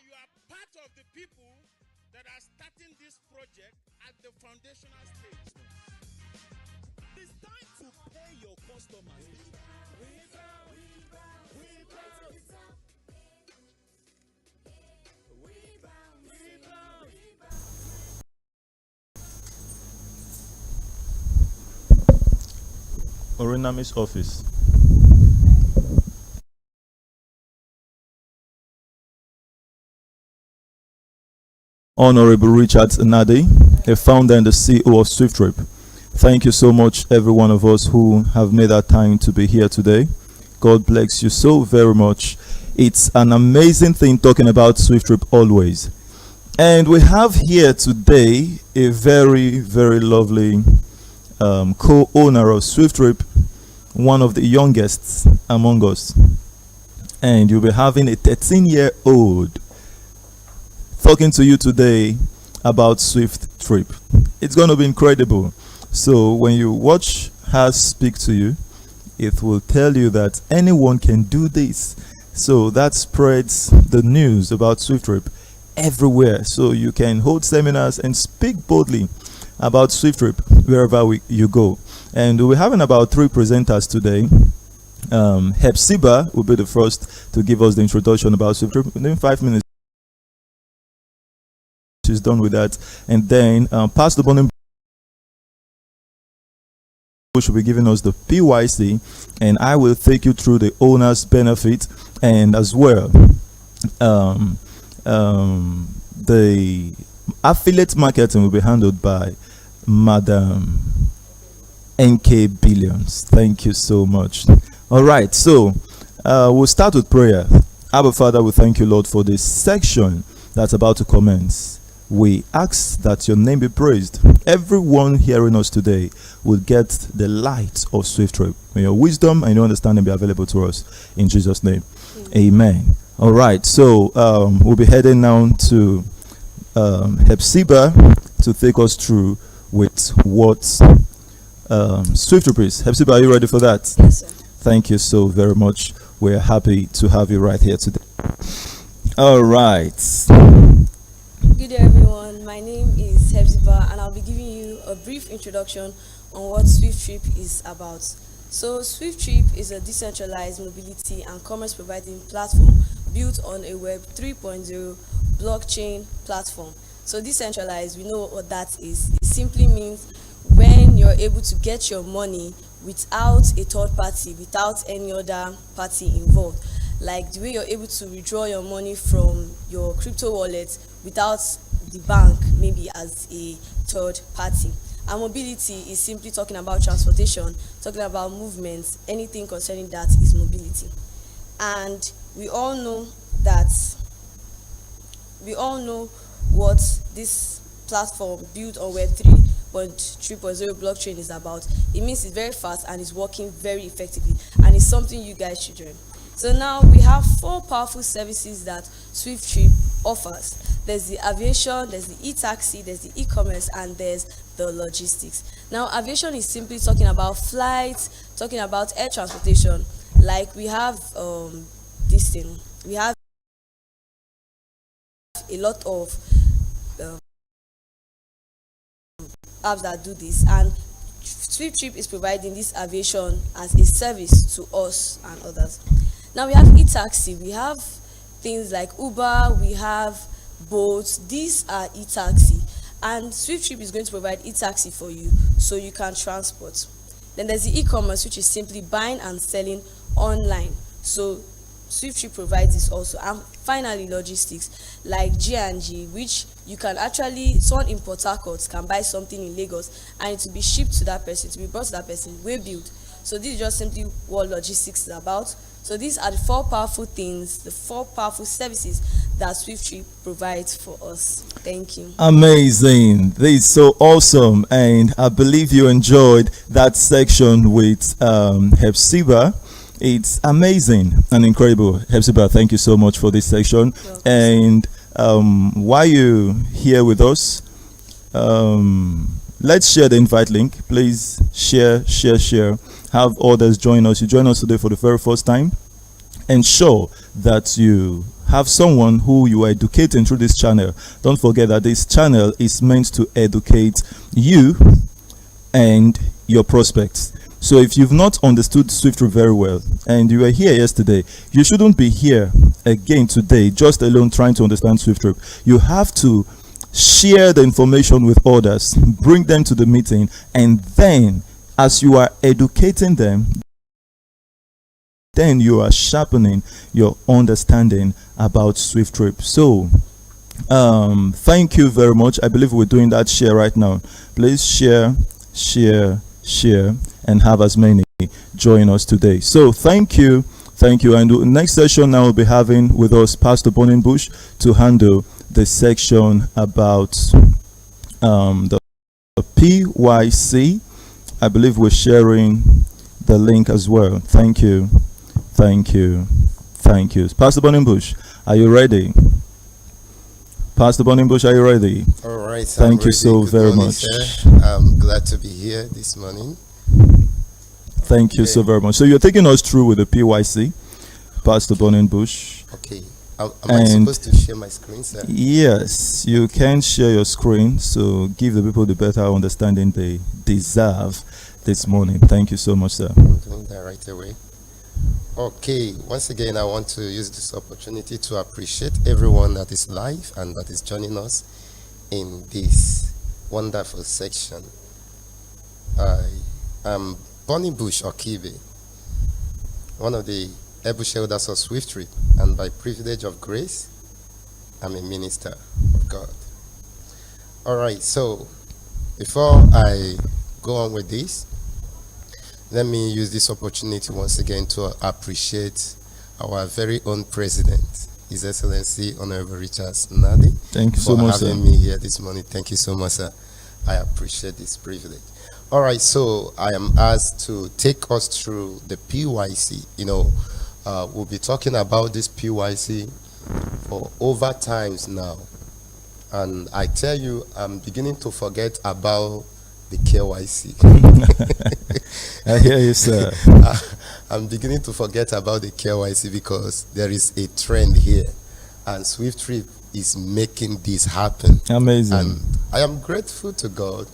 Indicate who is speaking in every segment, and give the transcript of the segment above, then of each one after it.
Speaker 1: that you are part of the people that are starting this project at the foundational stage.
Speaker 2: It's time to pay your customers.
Speaker 3: Orinami's office. Honorable Richard Nadi, a founder and the CEO of SWIFTtrip. Thank you so much, every one of us who have made that time to be here today. God bless you so very much. It's an amazing thing talking about SWIFTtrip always. And we have here today a very, very lovely co-owner of SWIFTtrip, one of the youngest among us. And you'll be having a 13-year-old talking to you today about SWIFTtrip. It's going to be incredible. So when you watch her speak to you, it will tell you that anyone can do this. So that spreads the news about SWIFTtrip everywhere. So you can hold seminars and speak boldly about SWIFTtrip wherever you go. And we're having about 3 presenters today. Hepzibah will be the first to give us the introduction about SWIFTtrip. Within 5 minutes, she's done with that. And then Pastor Bonham will be giving us the PYC, and I will take you through the owner's benefit, and as well the affiliate marketing will be handled by Madam NK Billions. Thank you so much. All right, so we'll start with prayer. Abba Father, we thank you, Lord, for this section that's about to commence. We ask that your name be praised. Everyone hearing us today will get the light of SWIFTtrip. May your wisdom and your understanding be available to us in Jesus' name. Amen. All right, so we'll be heading now to Hepzibah to take us through with what SWIFTtrip is. Hepzibah, are you ready for that?
Speaker 4: Yes, sir.
Speaker 3: Thank you so very much. We're happy to have you right here today. All right.
Speaker 4: Good day, everyone. My name is Hepzibah, and I'll be giving you a brief introduction on what SWIFTtrip is about. So, SWIFTtrip is a decentralized mobility and commerce providing platform built on a Web 3.0 blockchain platform. So, decentralized, we know what that is. It simply means when you're able to get your money without a third party, without any other party involved. Like the way you're able to withdraw your money from your crypto wallet without the bank, maybe as a third party. And mobility is simply talking about transportation, talking about movements, anything concerning that is mobility. And we all know what this platform built on Web 3.0 blockchain is about. It means it's very fast and it's working very effectively, and it's something you guys should join. So now we have 4 powerful services that SWIFTtrip offers. There's the aviation, there's the e-taxi, there's the e-commerce, and there's the logistics. Now, aviation is simply talking about flights, talking about air transportation. Like we have we have a lot of apps that do this, and SWIFTtrip is providing this aviation as a service to us and others. Now we have e-taxi, we have things like Uber, we have boats. These are e-taxi, and SWIFTtrip is going to provide e-taxi for you so you can transport. Then there's the e-commerce, which is simply buying and selling online. So SWIFTtrip provides this also. And finally, logistics like G&G, which you can actually, someone in Port Harcourt can buy something in Lagos and it will be shipped to that person, to be brought to that person, way built. So this is just simply what logistics is about. So these are the 4 powerful things, the 4 powerful services that SWIFTtrip provides for us. Thank you.
Speaker 3: Amazing. This is so awesome. And I believe you enjoyed that section with Hepzibah. It's amazing and incredible. Hepzibah, thank you so much for this section. And while you're here with us, let's share the invite link. Please share. Have others join us. You join us today for the very first time. Ensure that you have someone who you are educating through this channel, don't forget that this channel is meant to educate you and your prospects. So if you've not understood SWIFTtrip very well and you were here yesterday, you shouldn't be here again today just alone trying to understand SWIFTtrip. You have to share the information with others, bring them to the meeting, and then as you are educating them, then you are sharpening your understanding about SWIFTtrip. So thank you very much. I believe we're doing that share right now. Please share, and have as many join us today. So thank you. And the next session now will be having with us Pastor Bush to handle the section about the PYC. I believe we're sharing the link as well. Thank you. Pastor Bush, are you ready? Pastor Bush, are you ready?
Speaker 5: All right.
Speaker 3: Thank you so very much.
Speaker 5: Sir. I'm glad to be here this morning.
Speaker 3: Thank you so very much. So you're taking us through with the PYC, Pastor Bush.
Speaker 5: Okay. Am I supposed to share my screen, sir?
Speaker 3: Yes, you can share your screen. So give the people the better understanding they deserve this morning. Thank you so much, sir.
Speaker 5: I'm doing that right away. Okay, once again, I want to use this opportunity to appreciate everyone that is live and that is joining us in this wonderful section. I am Bonnie Bush Okibe, one of the Ebush elders of SWIFTtrip, and by privilege of grace, I'm a minister of God. All right, so before I go on with this, let me use this opportunity once again to appreciate our very own president, His Excellency Honorable Richard Nadi.
Speaker 3: Thank you so much,
Speaker 5: for having me here this morning. Thank you so much, sir. I appreciate this privilege. All right, so I am asked to take us through the PYC. We'll be talking about this PYC for over times now. And I tell you, I'm beginning to forget about the KYC.
Speaker 3: I hear you, sir.
Speaker 5: I'm beginning to forget about the KYC because there is a trend here, and SWIFTtrip is making this happen.
Speaker 3: Amazing.
Speaker 5: And I am grateful to God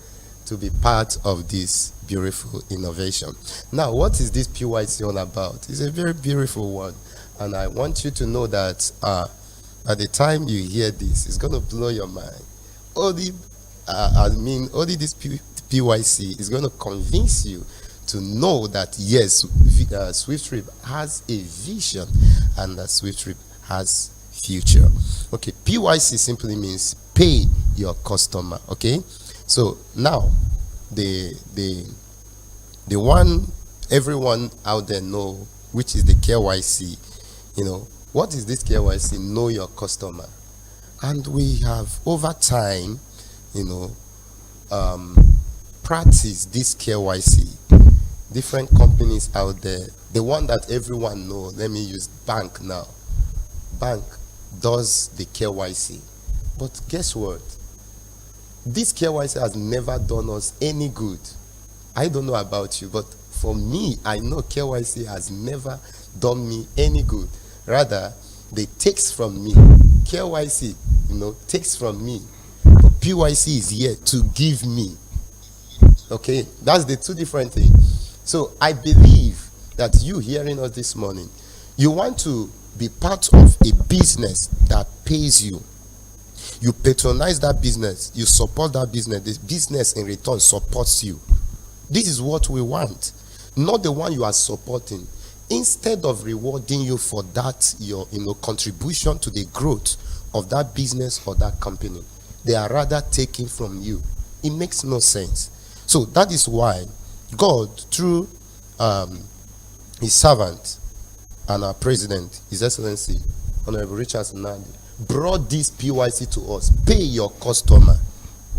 Speaker 5: to be part of this beautiful innovation. Now, what is this PYC all about? It's a very beautiful one, and I want you to know that by the time you hear this, it's going to blow your mind. Only this PYC is going to convince you to know that yes, SWIFTtrip has a vision and that SWIFTtrip has future. Okay, PYC simply means pay your customer. Okay, so now the one everyone out there know, which is the KYC. What is this KYC? Know your customer. And we have over time, practice this KYC. Different companies out there, the one that everyone know, let me use bank now. Bank does the KYC. But guess what? This KYC has never done us any good. I don't know about you, but for me, I know KYC has never done me any good. Rather, they takes from me. KYC, takes from me. But PYC is here to give me. Okay, that's the two different things. So I believe that you hearing us this morning, you want to be part of a business that pays you. You patronize that business, you support that business, the business in return supports you. This is what we want, not the one you are supporting. Instead of rewarding you for that, your contribution to the growth of that business or that company, they are rather taking from you. It makes no sense. So that is why God, through his servant and our president, His Excellency Honorable Richard Nadi, brought this PYC to us. Pay your customer.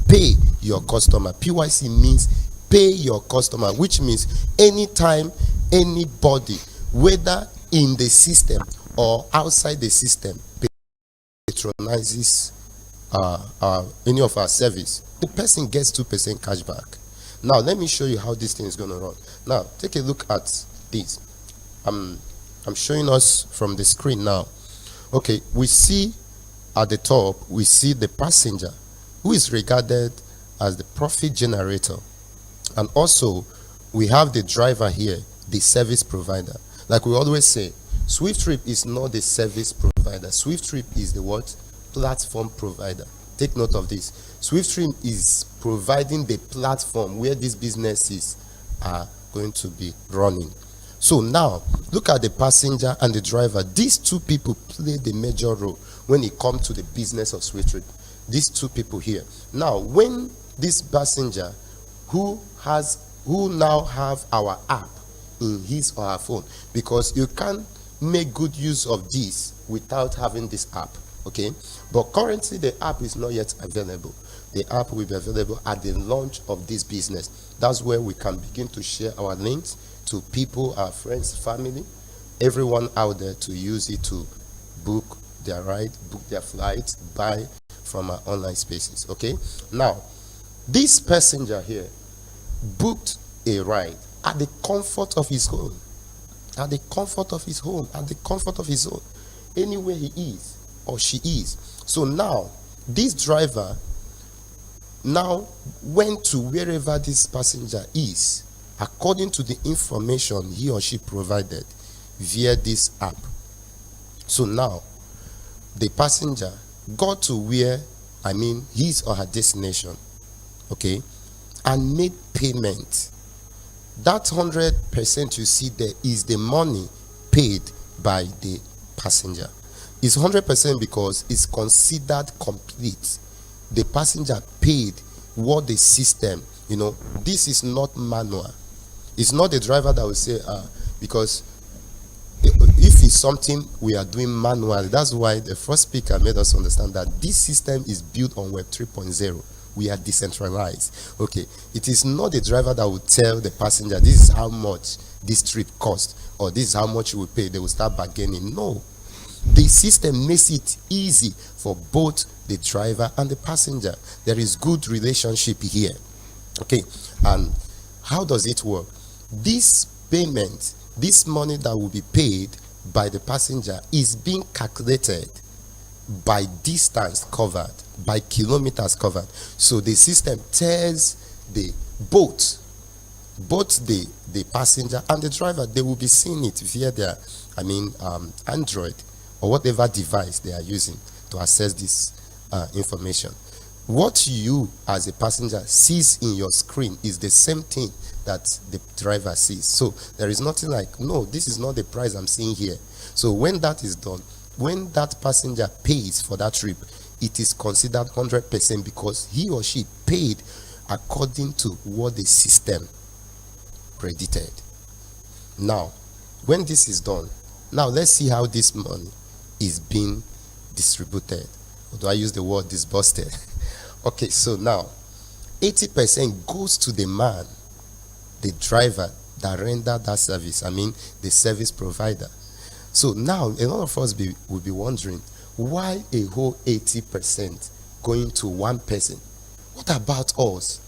Speaker 5: Pay your customer. PYC means pay your customer, which means anytime anybody, whether in the system or outside the system, patronizes any of our service, the person gets 2% cashback. Now, let me show you how this thing is going to run. Now, take a look at this. I'm showing us from the screen now. Okay, we see at the top, we see the passenger, who is regarded as the profit generator. And also, we have the driver here, the service provider. Like we always say, SWIFTtrip is not the service provider. SWIFTtrip is the what? Platform provider. Take note of this. SWIFTtrip is providing the platform where these businesses are going to be running. So now, look at the passenger and the driver. These two people play the major role when it comes to the business of SWIFTtrip. These two people here. Now, when this passenger who now have our app in his or her phone, because you can't make good use of this without having this app, okay? But currently the app is not yet available. The app will be available at the launch of this business. That's where we can begin to share our links to people, our friends, family, everyone out there to use it to book their ride, book their flights, buy from our online spaces, okay? Now, this passenger here booked a ride at the comfort of his home, at the comfort of his home, at the comfort of his home, anywhere he is or she is. So now, this driver now went to wherever this passenger is, according to the information he or she provided via this app. So now, the passenger got to where, his or her destination, okay, and made payment. That 100% you see there is the money paid by the passenger. It's 100% because it's considered complete. The passenger paid what the system, this is not manual. It's not the driver that will say, because if it's something we are doing manually, that's why the first speaker made us understand that this system is built on Web 3.0. We are decentralized. Okay, it is not the driver that will tell the passenger, this is how much this trip cost, or this is how much you will pay. They will start bargaining. No. The system makes it easy for both the driver and the passenger. There is good relationship here. Okay, and how does it work? This payment, this money that will be paid by the passenger is being calculated by distance covered, by kilometers covered. So the system tells the both the passenger and the driver, they will be seeing it via their Android or whatever device they are using to access this information. What you as a passenger sees in your screen is the same thing that the driver sees. So there is nothing like, no, this is not the price I'm seeing here. So when that is done, when that passenger pays for that trip, it is considered 100% because he or she paid according to what the system predicted. Now, when this is done, now let's see how this money is being distributed. Or do I use the word disbursed? Okay, so now 80% goes to the man, the driver that rendered that service, the service provider. So now a lot of us will be wondering, why a whole 80% going to one person? What about us,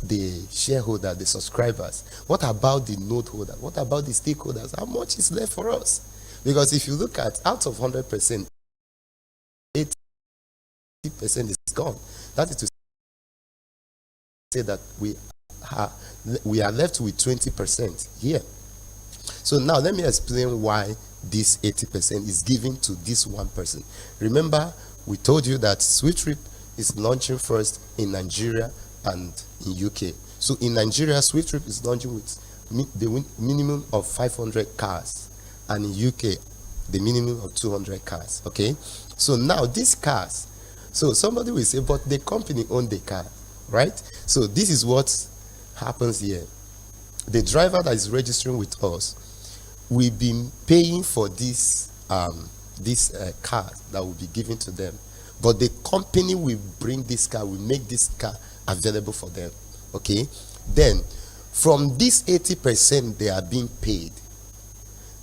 Speaker 5: the shareholder, the subscribers? What about the node holder? What about the stakeholders? How much is left for us? Because if you look at out of 100%, 80% is gone. That is to say that we are left with 20% here. So now let me explain why this 80% is given to this one person. Remember, we told you that SWIFTtrip is launching first in Nigeria and in UK. So in Nigeria, SWIFTtrip is launching with the minimum of 500 cars, and in UK, the minimum of 200 cars. Okay, so now these cars, so somebody will say, but the company owned the car, right? So this is what happens here. The driver that is registering with us will be paying for this car that will be given to them, but the company will bring this car, will make this car available for them. Okay, then from this 80% they are being paid.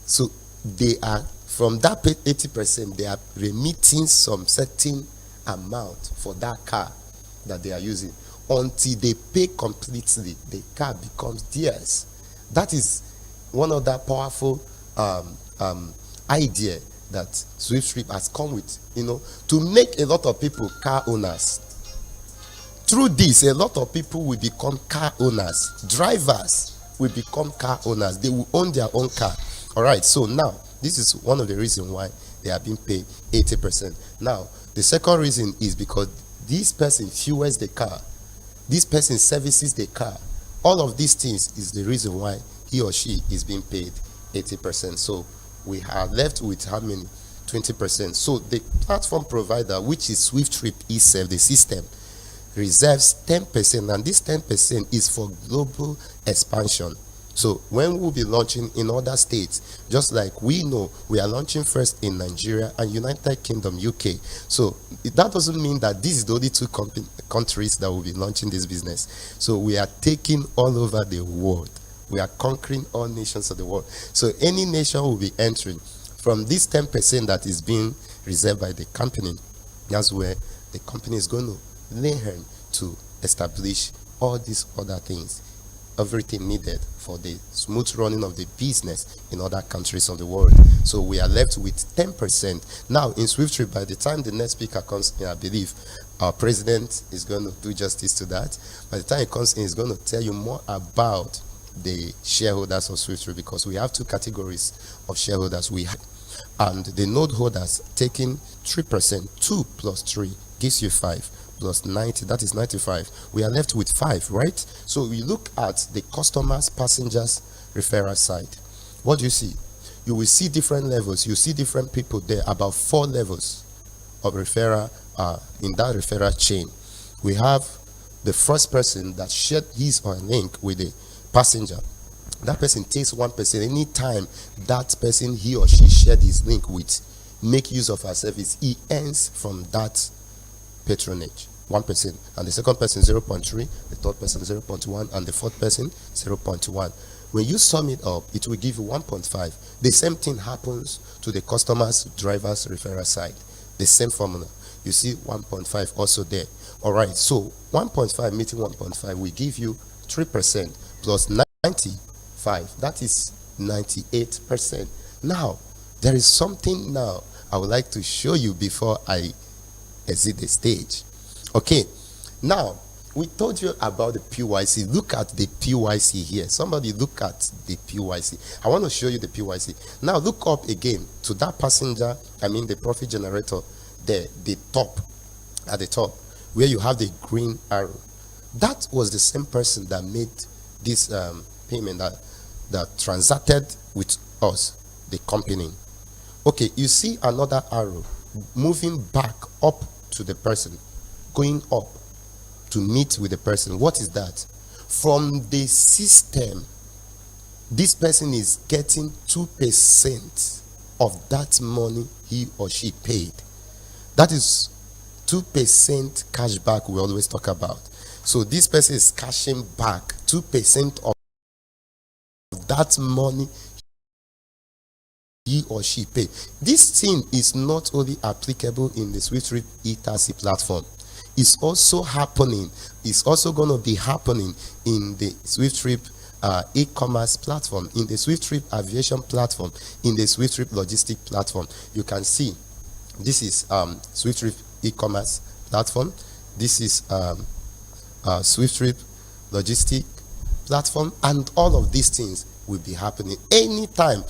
Speaker 5: So they are, from that 80%, they are remitting some certain amount for that car that they are using until they pay completely. The car becomes theirs. That is one of that powerful idea that SWIFTtrip has come with, to make a lot of people car owners. Through this, a lot of people will become car owners. Drivers will become car owners. They will own their own car. All right, so now, this is one of the reasons why they are being paid 80%. Now, the second reason is because this person fuels the car. This person services the car. All of these things is the reason why he or she is being paid 80%. So we are left with how many? 20%. So the platform provider, which is SWIFTtrip itself, the system, reserves 10%, and this 10% is for global expansion. So when we'll be launching in other states, just like we know we are launching first in Nigeria and United Kingdom, UK. So that doesn't mean that this is the only two countries that will be launching this business. So we are taking all over the world. We are conquering all nations of the world. So any nation will be entering from this 10% that is being reserved by the company. That's where the company is going to learn to establish all these other things, everything needed for the smooth running of the business in other countries of the world. So we are left with 10%. Now in SWIFTtrip, by the time the next speaker comes in, I believe our president is going to do justice to that. By the time he comes in, he's going to tell you more about the shareholders of SWIFTtrip, because we have two categories of shareholders. We have, and the node holders taking 3%, 2 plus 3 gives you 5. Plus 90, that is 95. We are left with 5, right? So we look at the customers, passengers, referral side. What do you see? You will see different levels. You see different people there, about 4 levels of referral in that referral chain. We have the first person that shared his or her link with the passenger. That person takes 1%. Anytime that person, he or she shared his link with, make use of our service, he earns from that patronage 1%, and the second person 0.3, the third person 0.1, and the fourth person 0.1. When you sum it up, it will give you 1.5. The same thing happens to the customers, drivers, referral side. The same formula. You see 1.5 also there. All right, so 1.5 meeting 1.5 will give you 3% plus 95. That is 98%. Now, there is something now I would like to show you before I exit the stage. Okay, now we told you about the PYC. Look at the PYC here. Somebody look at the PYC. I want to show you the PYC. Now look up again to that passenger, the profit generator there, the top, at the top, where you have the green arrow. That was the same person that made this payment, that transacted with us, the company. Okay, you see another arrow moving back up to the person, going up to meet with the person. What is that? From the system, this person is getting 2% of that money he or she paid. That is 2% cashback we always talk about. So this person is cashing back 2% of that money he or she paid. This thing is not only applicable in the SWIFTtrip e-taxi platform. It's also happening. It's also going to be happening in the SWIFTtrip e-commerce platform, in the SWIFTtrip aviation platform, in the SWIFTtrip logistic platform. You can see this is SWIFTtrip e-commerce platform. This is SWIFTtrip logistic platform, and all of these things will be happening anytime,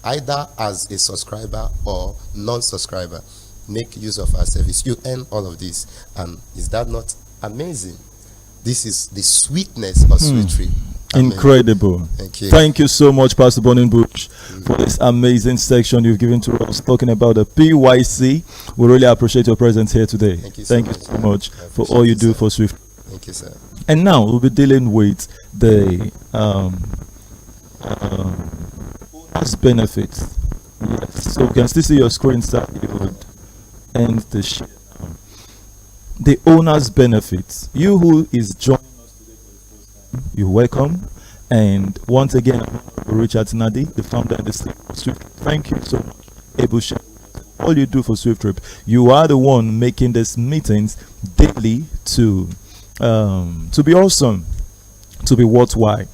Speaker 5: either as a subscriber or non-subscriber. Make use of our service. You earn all of this, and is that not amazing? This is the sweetness of SWIFTtrip.
Speaker 3: Incredible. Thank you so much, Pastor Bonenbush, for this amazing section you've given to us talking about the PYC. We really appreciate your presence here today. Thank you so much for all you do for Swift.
Speaker 5: Thank you, sir.
Speaker 3: And now we'll be dealing with the owner's benefits. Yes. So you can still see your screen, sir. You would end the share now. The owner's benefits. You who is joining us today for the first time, you're welcome. And once again, I'm Richard Nadi, the founder and the CEO of SWIFTtrip. Thank you so much, able shareholders. All you do for SWIFTtrip, you are the one making these meetings daily to be awesome, to be worthwhile.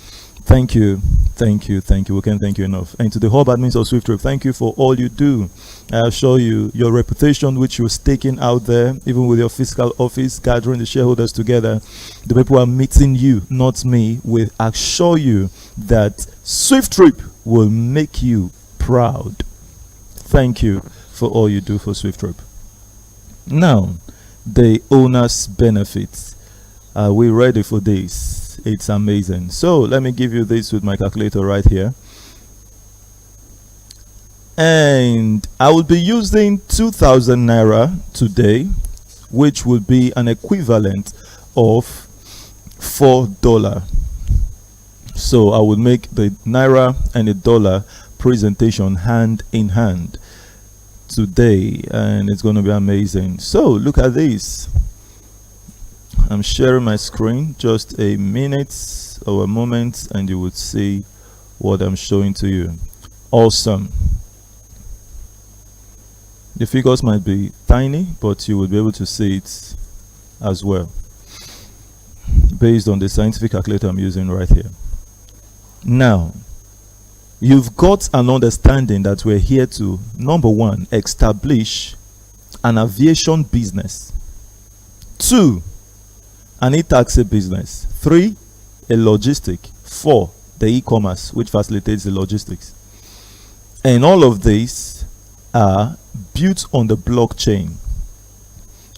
Speaker 3: Thank you. Thank you, thank you. We can't thank you enough. And to the whole admins of SWIFTtrip, thank you for all you do. I assure you, your reputation, which you're staking out there, even with your fiscal office, gathering the shareholders together, the people who are meeting you, not me, will assure you that SWIFTtrip will make you proud. Thank you for all you do for SWIFTtrip. Now, the owner's benefits. Are we ready for this? It's amazing. So let me give you this with my calculator right here. And I will be using 2,000 naira today, which will be an equivalent of $4. So I will make the naira and the dollar presentation hand in hand today, and it's going to be amazing. So look at this. I'm sharing my screen, just a minute or a moment, and you would see what I'm showing to you. Awesome. The figures might be tiny, but you will be able to see it as well, based on the scientific calculator I'm using right here. Now, you've got an understanding that we're here to, number one, establish an aviation business. 2, an e-taxi business. 3, a logistic. 4, the e-commerce, which facilitates the logistics. And all of these are built on the blockchain.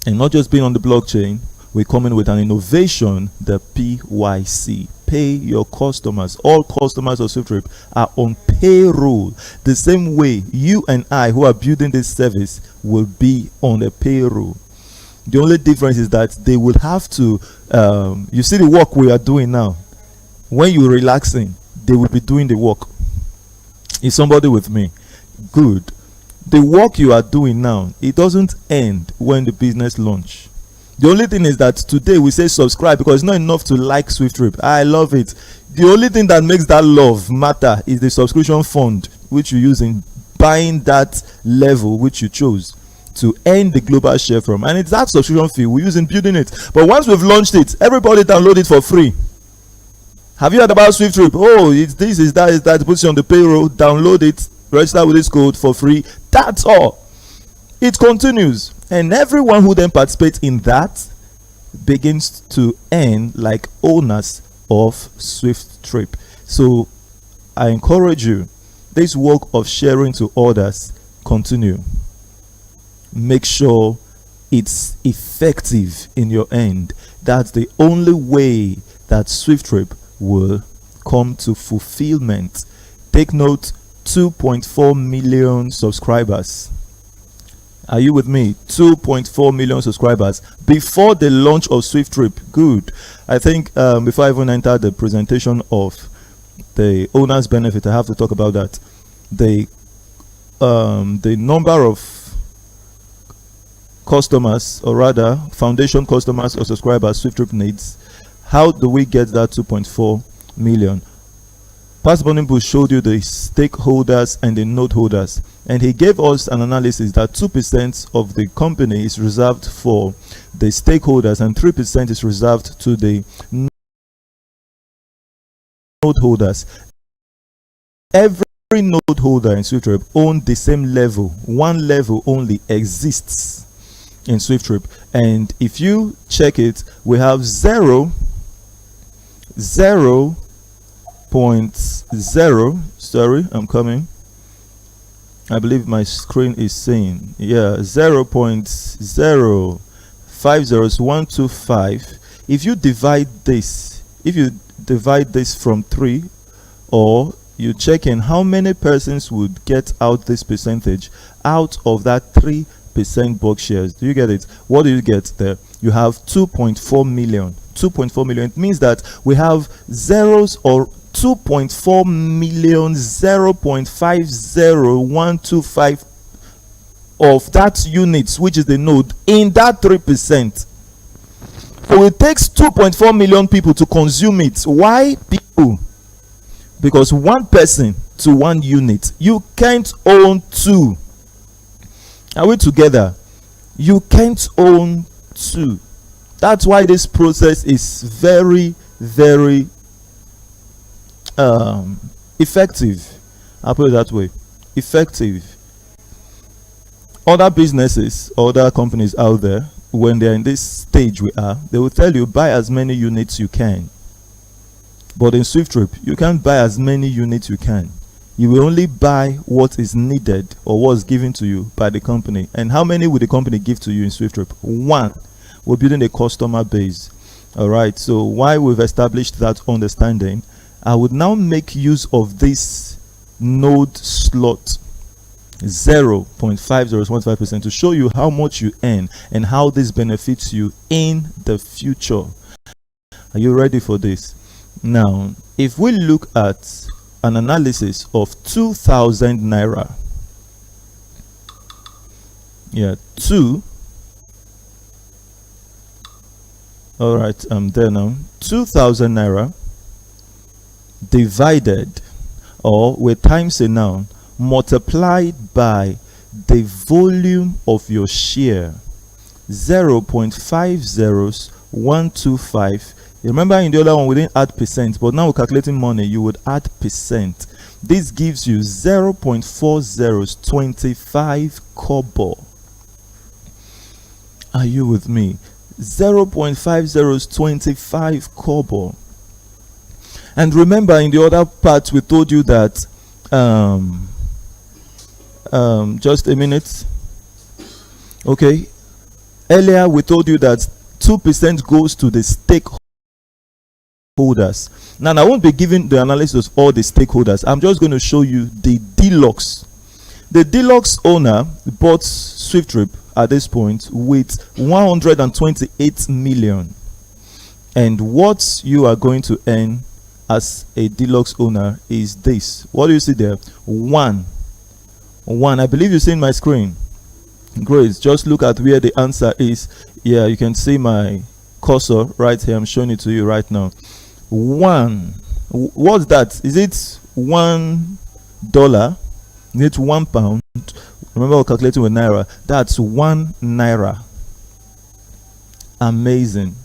Speaker 3: And not just being on the blockchain, we're coming with an innovation, the PYC. Pay your customers. All customers of SWIFTtrip are on payroll. The same way you and I, who are building this service, will be on a payroll. The only difference is that they will have to, you see the work we are doing now. When you're relaxing, they will be doing the work. Is somebody with me? Good. The work you are doing now, it doesn't end when the business launch. The only thing is that today we say subscribe because it's not enough to like SWIFTtrip. I love it. The only thing that makes that love matter is the subscription fund, which you use in buying that level which you chose to earn the global share from, and it's that subscription fee we use in building it. But once we've launched it, everybody download it for free. Have you heard about SWIFTtrip? Oh, it's this, is that, is that. It puts you on the payroll. Download it, register with this code for free. That's all. It continues, and everyone who then participates in that begins to earn like owners of SWIFTtrip. So I encourage you, this work of sharing to others, continue. Make sure it's effective in your end. That's the only way that SWIFTtrip will come to fulfillment. Take note, 2.4 million subscribers. Are you with me? 2.4 million subscribers before the launch of SWIFTtrip. Good. I think before I even enter the presentation of the owner's benefit, I have to talk about that. The number of customers, or rather foundation customers or subscribers SWIFTtrip needs. How do we get that 2.4 million? Pastor Bonimbu showed you the stakeholders and the node holders, and he gave us an analysis that 2% of the company is reserved for the stakeholders and 3% is reserved to the node holders. Every node holder in SWIFTtrip owns the same level. One level only exists in SWIFTtrip, and if you check it, we have 0.0, sorry, I'm coming. I believe my screen is saying, yeah, 0.050125. If you divide this, from 3, or you check in how many persons would get out this percentage out of that 3% bulk shares. Do you get it? What do you get there? You have 2.4 million. 2.4 million. It means that we have zeros, or 2.4 million, 0.50125 of that units, which is the node, in that 3%. So it takes 2.4 million people to consume it. Why people? Because one person to one unit. You can't own 2. Are we together? You can't own 2. That's why this process is very, very effective. I'll put it that way. Effective. Other businesses, other companies out there, when they're in this stage we are, they will tell you buy as many units you can. But in SWIFTtrip, you can't buy as many units you can. You will only buy what is needed or what's given to you by the company. And how many will the company give to you in SWIFTtrip? One. We're building a customer base. All right. So while we've established that understanding, I would now make use of this node slot 0.5015% to show you how much you earn and how this benefits you in the future. Are you ready for this? Now, if we look at an analysis of 2,000 naira, all right, I'm there now. 2,000 naira divided, or with times a noun, multiplied by the volume of your share, 0.50125. Remember in the other one we didn't add percent, but now we're calculating money, you would add percent. This gives you 0.4025 kobo. Are you with me? 0.5025 kobo. And remember in the other part we told you that just a minute. Okay, earlier we told you that 2% goes to the stakeholders. Now I won't be giving the analysis of all the stakeholders. I'm just going to show you the deluxe. The deluxe owner bought SWIFTtrip at this point with 128 million, and what you are going to earn as a deluxe owner is this. What do you see there? One. I believe you see in my screen. Great. Just look at where the answer is. Yeah, you can see my cursor right here. I'm showing it to you right now. One. What's that? Is it $1? Is it £1? Remember, we're calculating with naira. That's 1 naira. Amazing.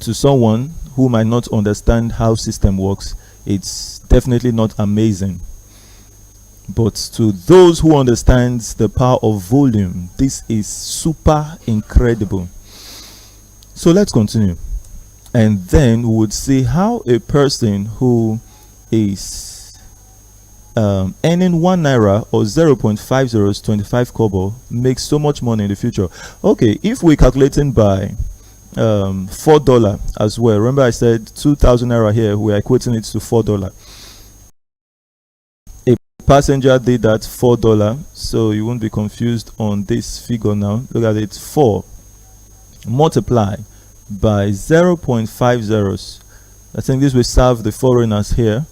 Speaker 3: To someone who might not understand how system works, it's definitely not amazing. But to those who understand the power of volume, this is super incredible. So let's continue. And then we would see how a person who is earning 1 naira or 0.5025 kobo makes so much money in the future. Okay, if we're calculating by $4 as well. Remember I said 2,000 naira here, we're equating it to $4. Passenger did that $4, so you won't be confused on this figure now. Look at it. 4 multiply by 0.50. I think this will serve the foreigners here.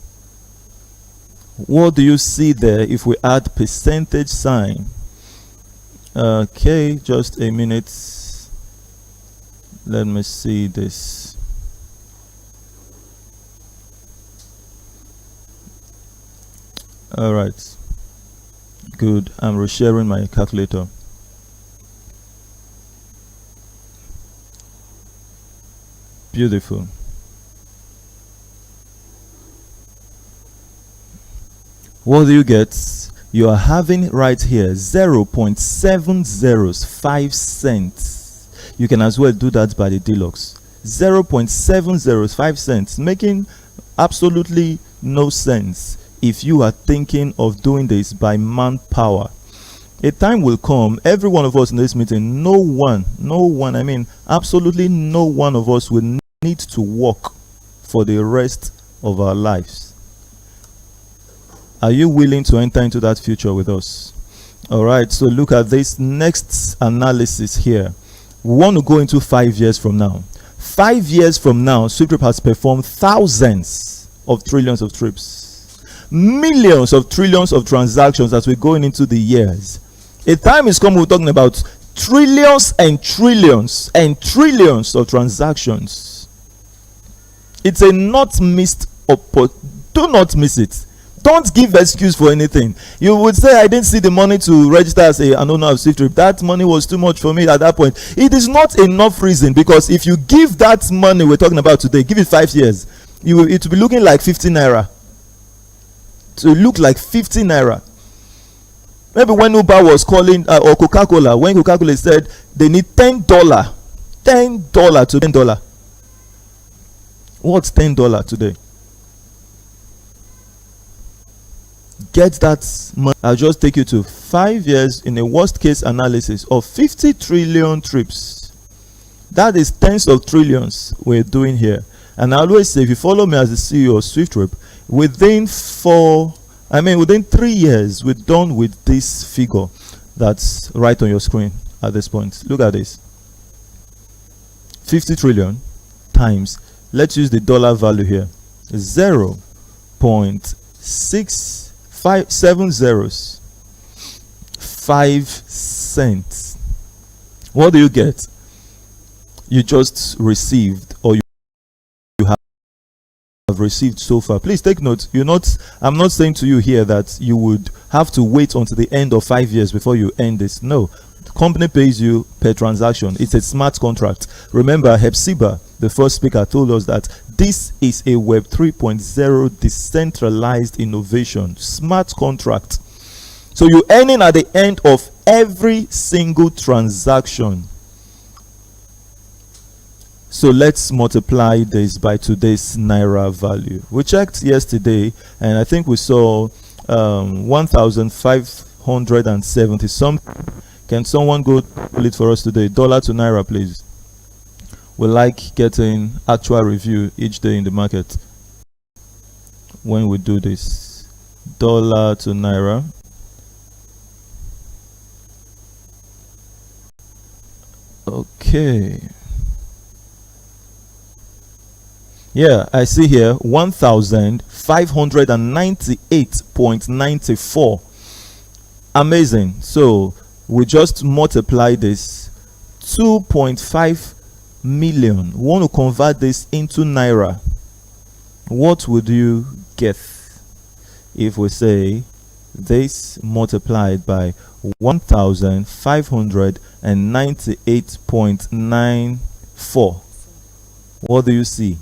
Speaker 3: What do you see there if we add percentage sign? Okay, just a minute. Let me see this. All right, good. I'm resharing my calculator. Beautiful. What do you get? You are having right here 0.705 cents. You can as well do that by the deluxe. 0.705 cents, making absolutely no sense if you are thinking of doing this by manpower. A time will come, every one of us in this meeting, no one, I mean absolutely no one of us will need to work for the rest of our lives. Are you willing to enter into that future with us? All right, so look at this next analysis here. We want to go into 5 years from now. 5 years from now, SWIFTtrip has performed thousands of trillions of trips, millions of trillions of transactions as we're going into the years. A time is coming, we're talking about trillions and trillions and trillions of transactions. It's a not missed opportunity. Do not miss it. Don't give excuse for anything. You would say, I didn't see the money to register as an owner of SWIFTtrip. That money was too much for me at that point. It is not enough reason, because if you give that money we're talking about today, give it 5 years, it will be looking like 50 naira. to look like 50 naira. Maybe when Uber was calling, or Coca-Cola, when Coca-Cola said they need $10 to $10. What's $10 today? Get that money. I'll just take you to 5 years in a worst case analysis of 50 trillion trips. That is tens of trillions we're doing here. And I always say, if you follow me as the CEO of SWIFTtrip, within 3 years, we're done with this figure that's right on your screen at this point. Look at this. 50 trillion times, let's use the dollar value here, 0.6570 5 cents. What do you get? You just received, or you have received so far. Please take note. I'm not saying to you here that you would have to wait until the end of 5 years before you end this. No, the company pays you per transaction. It's a smart contract. Remember, Hepzibah, the first speaker, told us that this is a Web 3.0 decentralized innovation, smart contract. So you're earning at the end of every single transaction. So let's multiply this by today's Naira value. We checked yesterday, and I think we saw 1,570 something. Can someone go pull it for us today? Dollar to Naira, please. We like getting actual review each day in the market when we do this. Dollar to Naira. Okay. Yeah, I see here 1,598.94. Amazing. So we just multiply this 2.5 million. We want to convert this into Naira. What would you get if we say this multiplied by 1,598.94? What do you see?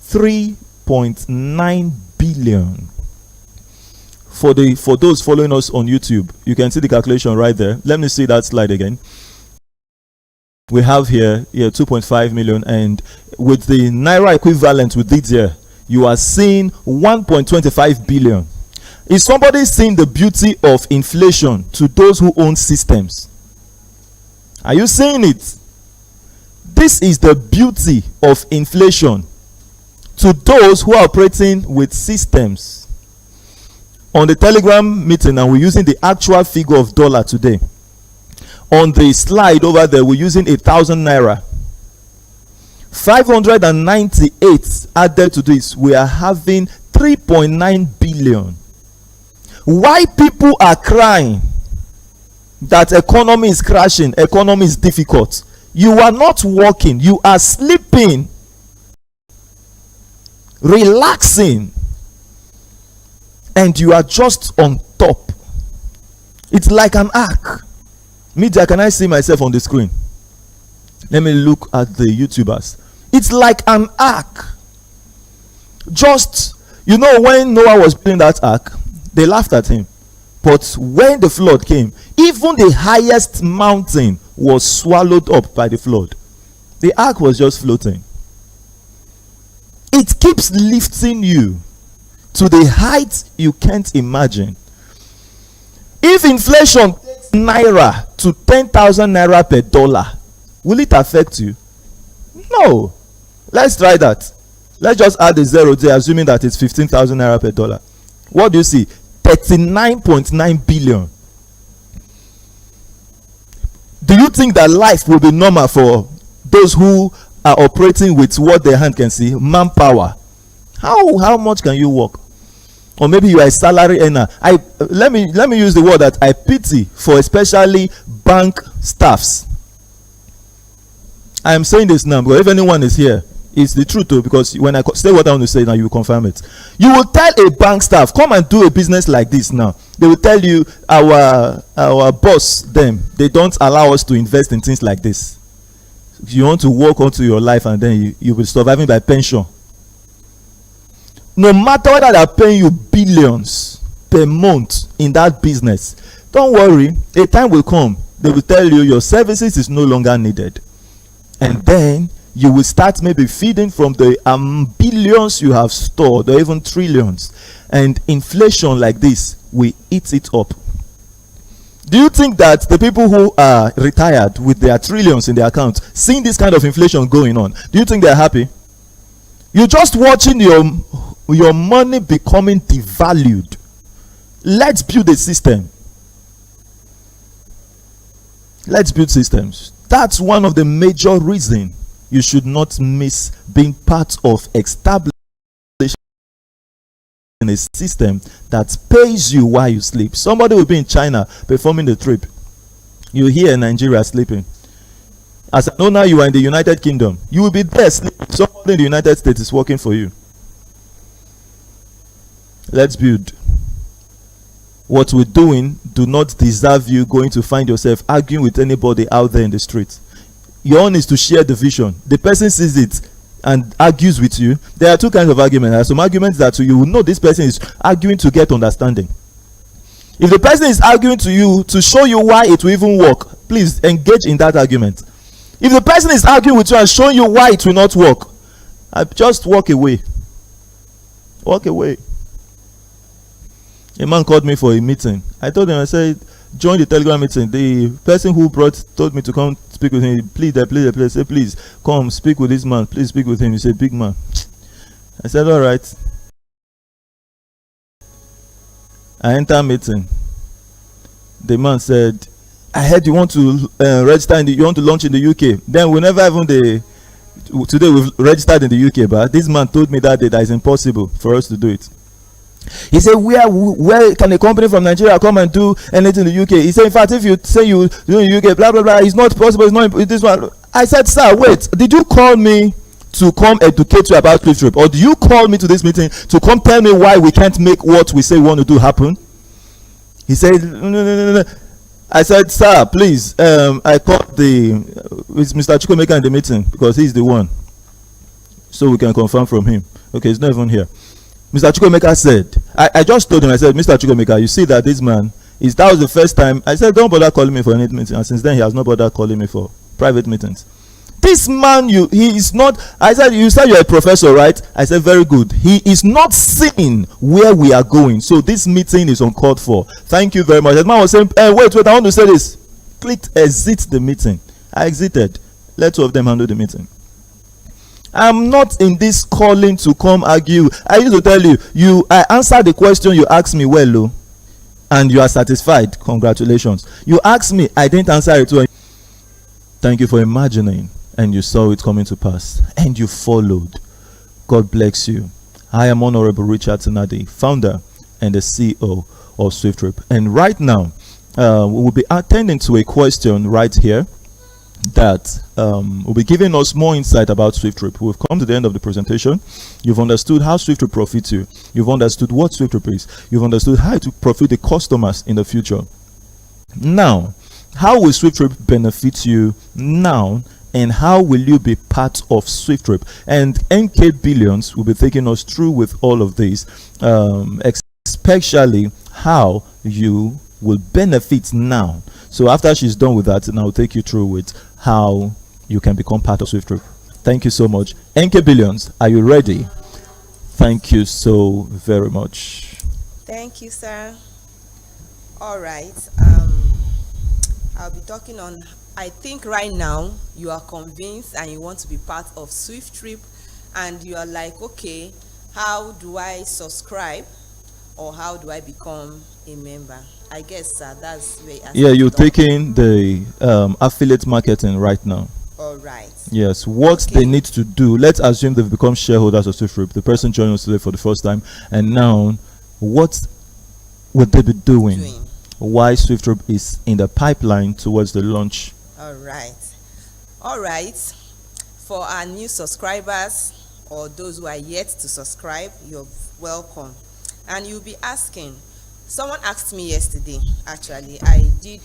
Speaker 3: 3.9 billion. For those following us on YouTube, you can see the calculation right there. Let me see that slide again. We have here 2.5 million, and with the Naira equivalent with it here, you are seeing 1.25 billion. Is somebody seeing the beauty of inflation to those who own systems? Are you seeing it? This is the beauty of inflation to those who are operating with systems. On the Telegram meeting, and we're using the actual figure of dollar today. On the slide over there, we're using 1,000 Naira. 598 added to this, we are having 3.9 billion. Why people are crying that economy is crashing, economy is difficult? You are not working, you are sleeping, relaxing, and you are just on top. It's like an ark. Media, can I see myself on the screen? Let me look at the YouTubers. It's like an ark. Just, when Noah was building that ark, they laughed at him. But when the flood came, even the highest mountain was swallowed up by the flood. The ark was just floating. It keeps lifting you to the heights you can't imagine. If inflation takes Naira to 10,000 Naira per dollar, will it affect you? No. Let's try that. Let's just add a zero there, assuming that it's 15,000 Naira per dollar. What do you see? 39.9 billion. Do you think that life will be normal for those who are operating with what their hand can see? Manpower. How much can you work? Or maybe you are a salary earner. Let me use the word that I pity for, especially bank staffs. I am saying this now because if anyone is here, it's the truth too, because when I say what I want to say now, you will confirm it. You will tell a bank staff, come and do a business like this now. They will tell you, our boss, they don't allow us to invest in things like this. You want to work onto your life, and then you will be surviving by pension. No matter whether they are paying you billions, per month in that business, don't worry, a time will come, they will tell you your services is no longer needed, and then you will start maybe feeding from the billions you have stored, or even trillions, and inflation like this will eat it up. Do you think that the people who are retired with their trillions in their account, seeing this kind of inflation going on, do you think they're happy? You're just watching your money becoming devalued. Let's build a system. Let's build systems. That's one of the major reasons you should not miss being part of establishing a system that pays you while you sleep. Somebody will be in China performing the trip. You here in Nigeria sleeping. As an owner, you are in the United Kingdom. You will be there sleeping. Somebody in the United States is working for you. Let's build. What we're doing do not deserve you going to find yourself arguing with anybody out there in the street. Your own is to share the vision. The person sees it and argues with you. There are two kinds of arguments. There are some arguments that you will know this person is arguing to get understanding. If the person is arguing to you to show you why it will even work, please engage in that argument. If the person is arguing with you and showing you why it will not work, just walk away. Walk away. A man called me for a meeting. I told him, I said, join the Telegram meeting. The person who told me to come speak with him. Please, I said, please come speak with this man. Please speak with him. He's a big man. I said, all right. I enter meeting. The man said, I heard you want to register you want to launch in the UK. Then we never even today we've registered in the UK, but this man told me that day that it's impossible for us to do it. He said, where can a company from Nigeria come and do anything in the UK? He said, in fact, if you say you do in the UK, blah blah blah, it's not possible. It's not this one. I said, sir, wait, did you call me to come educate you about SWIFTtrip, or do you call me to this meeting to come tell me why we can't make what we say we want to do happen? He said, no. I said, sir, please, I called with Mr. Chukwemeka in the meeting because he's the one, so we can confirm from him. Okay, he's not even here. Mr. Chukwemeka said, I just told him, I said, Mr. Chukwemeka, you see that this man that was the first time. I said, don't bother calling me for any meeting, and since then he has not bothered calling me for private meetings. This man, he is not. I said, you said you're a professor, right? I said, very good. He is not seeing where we are going, so this meeting is uncalled for. Thank you very much. The man was saying, wait, I want to say this. Click exit the meeting. I exited. Let two of them handle the meeting. I'm not in this calling to come argue. I used to tell you, I answered the question you asked me well, and you are satisfied. Congratulations. You asked me, I didn't answer it well. Thank you for imagining, and you saw it coming to pass, and you followed. God bless you. I am Honorable Richard Nadi, founder and the CEO of SWIFTtrip. And right now, we will be attending to a question right here that will be giving us more insight about SWIFTtrip. We've come to the end of the presentation. You've understood how SWIFTtrip profits you. You've understood what SWIFTtrip is. You've understood how to profit the customers in the future. Now, how will SWIFTtrip benefit you now, and how will you be part of SWIFTtrip? And NK Billions will be taking us through with all of this, especially how you will benefit now. So after she's done with that, and I'll take you through with how you can become part of SWIFTtrip. Thank you so much. NK Billions, are you ready? Thank you so very much.
Speaker 6: Thank you, sir. All right. I'll be talking on, I think right now you are convinced and you want to be part of SWIFTtrip, and you are like, okay, how do I subscribe, or how do I become a member? I guess that's where
Speaker 3: you're taking the affiliate marketing right now.
Speaker 6: All right.
Speaker 3: Yes, what they need to do, let's assume they've become shareholders of SWIFTtrip. The person joining us today for the first time, and now what would they be doing? Why SWIFTtrip is in the pipeline towards the launch.
Speaker 6: All right. For our new subscribers, or those who are yet to subscribe, you're welcome. And you'll be asking, someone asked me yesterday, actually, I did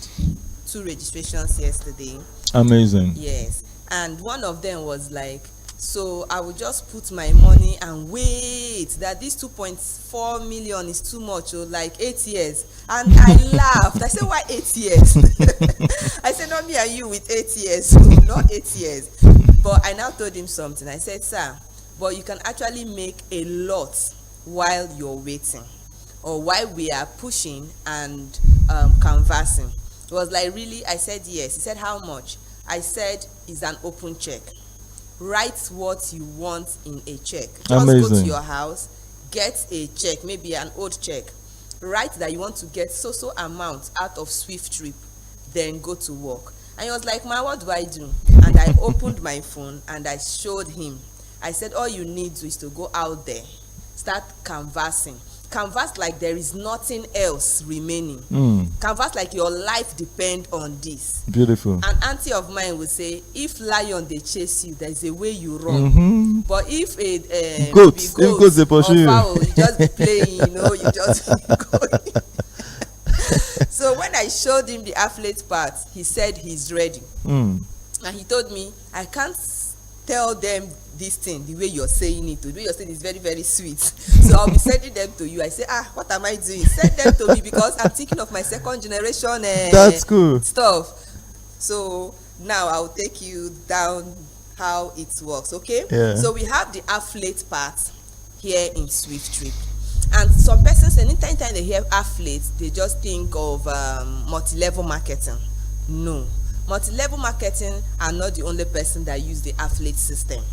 Speaker 6: 2 registrations yesterday.
Speaker 3: Amazing.
Speaker 6: Yes. And one of them was like, So I would just put my money and wait that this 2.4 million is too much, or like 8 years. And I laughed. I said, why 8 years? I said, not me and you with 8 years, not 8 years. But I now told him something. I said, sir, but you can actually make a lot while you're waiting, or while we are pushing and canvassing. It was like, really? I said, yes. He said, how much? I said, it's an open check. Write what you want in a check. Just go to your house, get a check, maybe an old check. Write that you want to get so amount out of SWIFTtrip, then go to work. And he was like, ma, what do I do? And I opened my phone and I showed him. I said, all you need is to go out there, start canvassing. Canvass like there is nothing else remaining. Canvass like your life depends on this.
Speaker 3: Beautiful.
Speaker 6: An auntie of mine would say, if lion they chase you, there's a way you run. But if a
Speaker 3: goats they pursue you,
Speaker 6: fowl, you just be playing, you just be going. So when I showed him the affiliate part, he said he's ready. And he told me, I can't tell them this thing the way you're saying it. The way you're saying is very, very sweet. So I'll be sending them to you. I say, what am I doing? Send them to me because I'm thinking of my second generation
Speaker 3: that's cool
Speaker 6: stuff. So now I'll take you down how it works, okay?
Speaker 3: Yeah.
Speaker 6: So we have the affiliate part here in SWIFTtrip. And some persons, anytime they hear affiliate, they just think of multi-level marketing. No. Multi-level marketing are not the only person that use the affiliate system.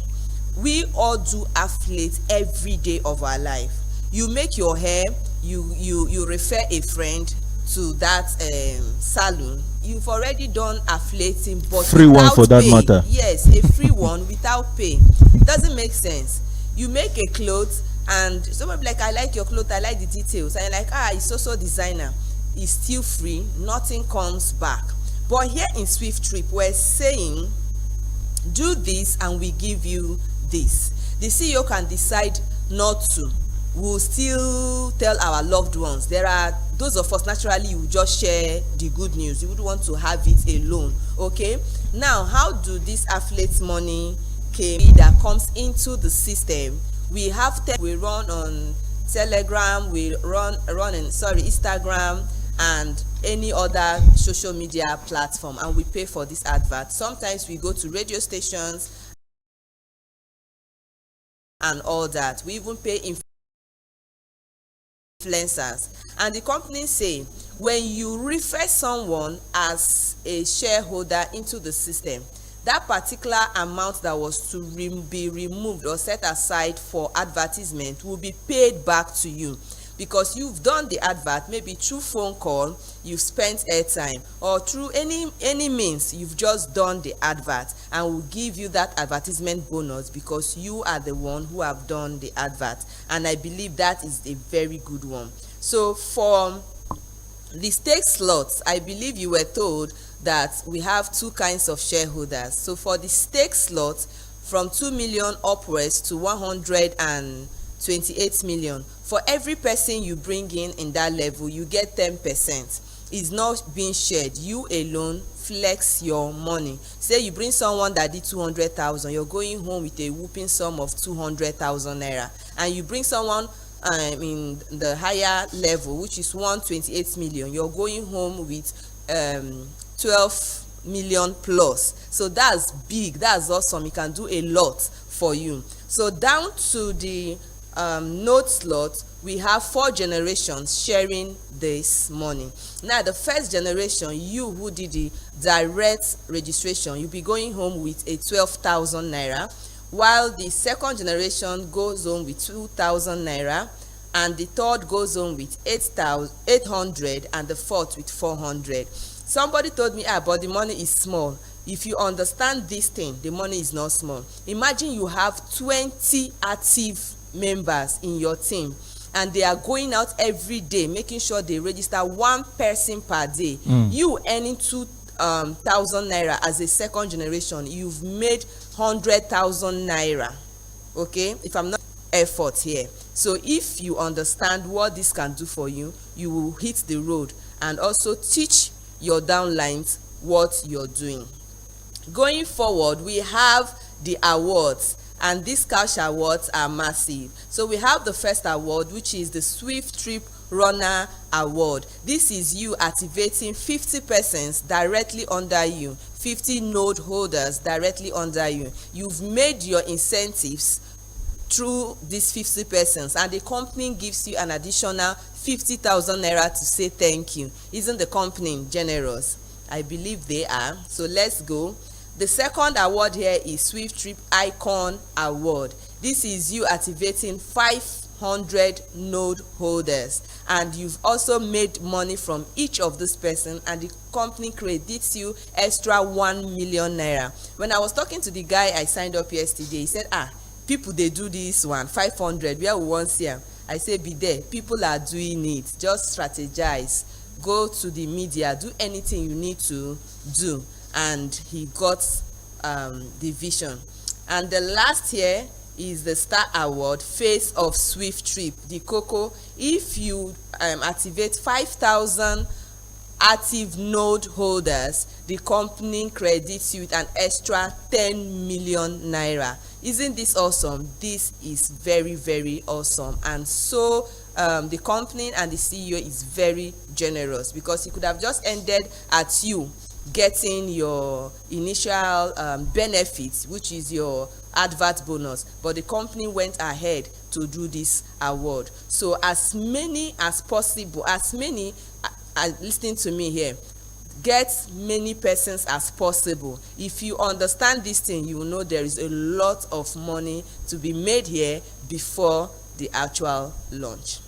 Speaker 6: We all do affiliate every day of our life. You make your hair, you refer a friend to that salon. You've already done affiliating, but
Speaker 3: free one for that matter.
Speaker 6: Yes, a free one without pay. Doesn't make sense. You make a clothes and someone be like, I like your clothes, I like the details. And you're like, it's so designer. It's still free, nothing comes back. But here in SWIFTtrip, we're saying, do this and we give you this. The CEO can decide not to. We'll still tell our loved ones. There are those of us, naturally, you just share the good news. You would want to have it alone, okay? Now, how do this affiliate money that comes into the system? We have we run on Telegram, we run in Instagram, and any other social media platform, and we pay for this advert. Sometimes we go to radio stations and all that. We even pay influencers. And the companies say, when you refer someone as a shareholder into the system, that particular amount that was to be removed or set aside for advertisement will be paid back to you, because you've done the advert, maybe through phone call, you've spent airtime, or through any means, you've just done the advert, and we'll give you that advertisement bonus because you are the one who have done the advert. And I believe that is a very good one. So for the stake slots, I believe you were told that we have two kinds of shareholders. So for the stake slot, from 2 million upwards to 128 million, for every person you bring in that level, you get 10%. It's not being shared. You alone flex your money. Say you bring someone that did 200,000, you're going home with a whooping sum of 200,000 naira, and you bring someone in the higher level, which is 128 million, you're going home with 12 million plus. So that's big, that's awesome. You can do a lot for you. So down to the node slot, we have 4 generations sharing this money. Now the first generation, you who did the direct registration, you'll be going home with a 12,000 naira, while the second generation goes home with 2,000 naira, and the third goes home with 800, and the fourth with 400. Somebody told me, but the money is small. If you understand this thing, the money is not small. Imagine you have 20 active members in your team, and they are going out every day making sure they register one person per day. You earning 2,000 naira as a second generation, you've made 100,000 naira. Okay, if I'm not effort here. So if you understand what this can do for you, you will hit the road and also teach your downlines what you're doing. Going forward, we have the awards. and these cash awards are massive. So we have the first award, which is the SWIFTtrip Runner Award. This is you activating 50 persons directly under you, 50 node holders directly under you. You've made your incentives through these 50 persons, and the company gives you an additional 50,000 naira to say thank you. Isn't the company generous? I believe they are. So let's go. The second award here is SWIFTtrip Icon Award. This is you activating 500 node holders, and you've also made money from each of this person, and the company credits you extra 1 million naira. When I was talking to the guy I signed up yesterday, he said, people they do this one 500 where we want see am. I say be there, people are doing it. Just strategize, go to the media, do anything you need to do. And he got the vision. And the last here is the Star Award, Face of SWIFTtrip, the Coco. If you activate 5,000 active node holders, the company credits you with an extra 10 million naira. Isn't this awesome? This is very, very awesome. And so the company and the CEO is very generous, because he could have just ended at you getting your initial benefits, which is your advert bonus, but the company went ahead to do this award. So as many as possible, as many listening to me here, get many persons as possible. If you understand this thing, you will know there is a lot of money to be made here before the actual launch.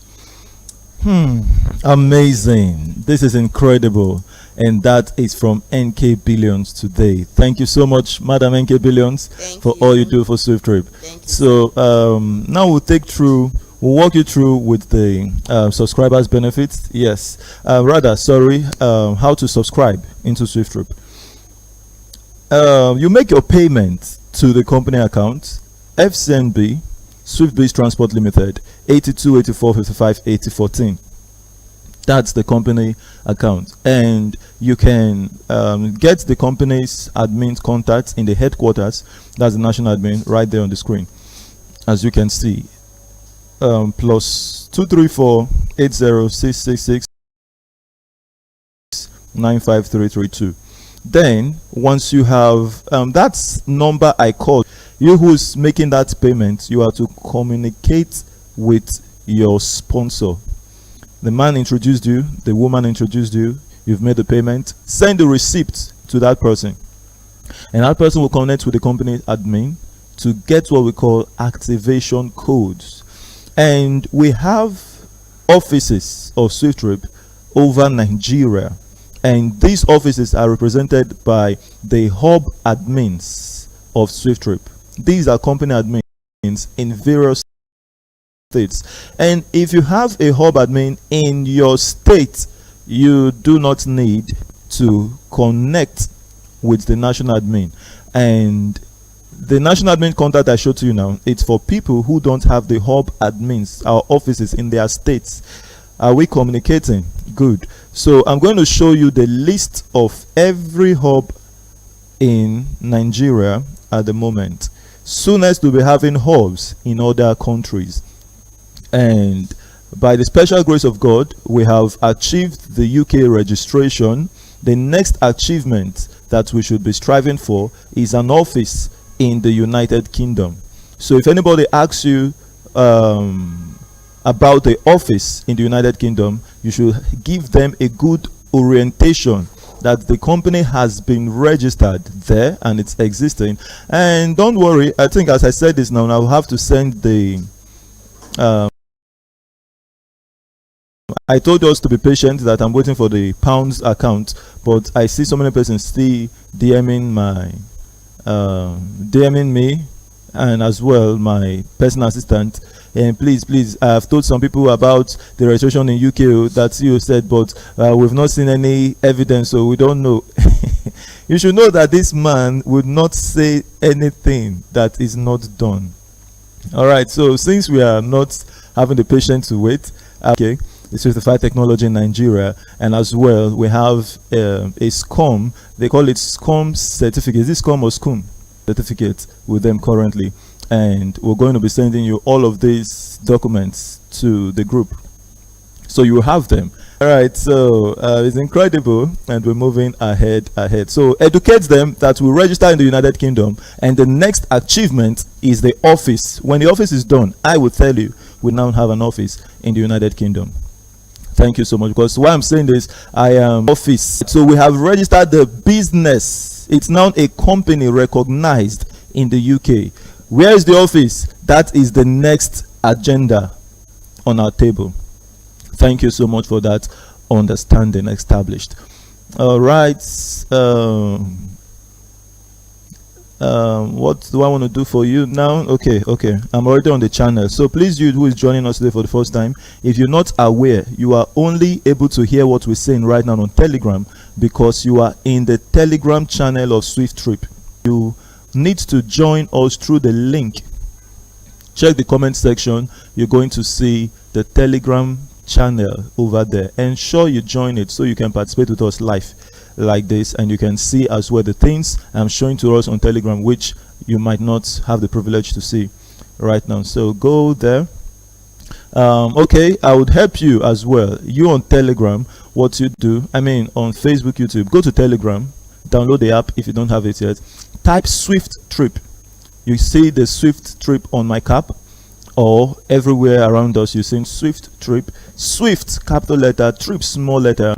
Speaker 3: Amazing. This is incredible. And that is from NK Billions today. Thank you so much, Madam NK Billions, for all you do for SWIFTtrip. So now we'll walk you through with the subscribers benefits. Yes, how to subscribe into SWIFTtrip. You make your payment to the company account, FCNB, SwiftBase Transport Limited, 82 84 55 80 14. That's the company account, and you can get the company's admin's contacts in the headquarters. That's the national admin right there on the screen, as you can see. Plus 234 80666 95332. Then once you have that's number I called, you who's making that payment, you are to communicate with your sponsor. The man introduced you, the woman introduced you, you've made the payment, send the receipt to that person, and that person will connect with the company admin to get what we call activation codes. And we have offices of SWIFTtrip over Nigeria, and these offices are represented by the hub admins of SWIFTtrip. These are company admins in various states, and if you have a hub admin in your state, you do not need to connect with the national admin. And the national admin contact I showed to you now, it's for people who don't have the hub admins, our offices in their states. Are we communicating? Good. So I'm going to show you the list of every hub in Nigeria at the moment. Soonest we'll be having hubs in other countries, and by the special grace of God, we have achieved the UK registration. The next achievement that we should be striving for is an office in the United Kingdom. So if anybody asks you about the office in the United Kingdom, you should give them a good orientation that the company has been registered there and it's existing. And don't worry, I think as I said this now, I'll have to send the I told us to be patient, that I'm waiting for the pounds account, but I see so many persons still DMing me, and as well my personal assistant. And please, I've told some people about the registration in UK that you said, but we've not seen any evidence, so we don't know. You should know that this man would not say anything that is not done. All right, so since we are not having the patience to wait, okay, the certified technology in Nigeria, and as well we have a SCOM. They call it SCOM certificate. Is this SCOM or SCOM certificate with them currently? and we're going to be sending you all of these documents to the group, so you will have them. All right, so it's incredible, and we're moving ahead. So educate them that we register in the United Kingdom, and the next achievement is the office. When the office is done, I will tell you we now have an office in the United Kingdom. Thank you so much, because why I'm saying this, I am office. So we have registered the business. It's now a company recognized in the UK. Where is the office? That is the next agenda on our table. Thank you so much for that understanding established. All right. What do I want to do for you now? Okay. I'm already on the channel. So please, you who is joining us today for the first time, if you're not aware, you are only able to hear what we're saying right now on Telegram because you are in the Telegram channel of SWIFTtrip. You need to join us through the link. Check the comment section. You're going to see the Telegram channel over there. Ensure you join it so you can participate with us live like this, and you can see as well the things I'm showing to us on Telegram, which you might not have the privilege to see right now. So go there. Okay, I would help you as well. You on Telegram, what you do, I mean on Facebook, YouTube, go to Telegram, download the app if you don't have it yet, type SWIFTtrip. You see the SWIFTtrip on my cap, or everywhere around us you see SWIFTtrip. Swift capital letter, trip small letter.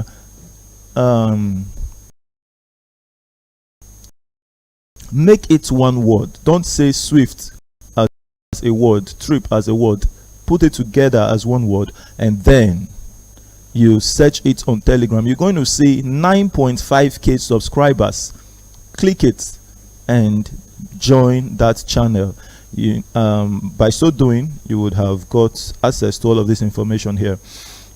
Speaker 3: Make it one word. Don't say Swift as a word, trip as a word. Put it together as one word, and then you search it on Telegram. You're going to see 9.5k subscribers. Click it and join that channel. By so doing, you would have got access to all of this information here.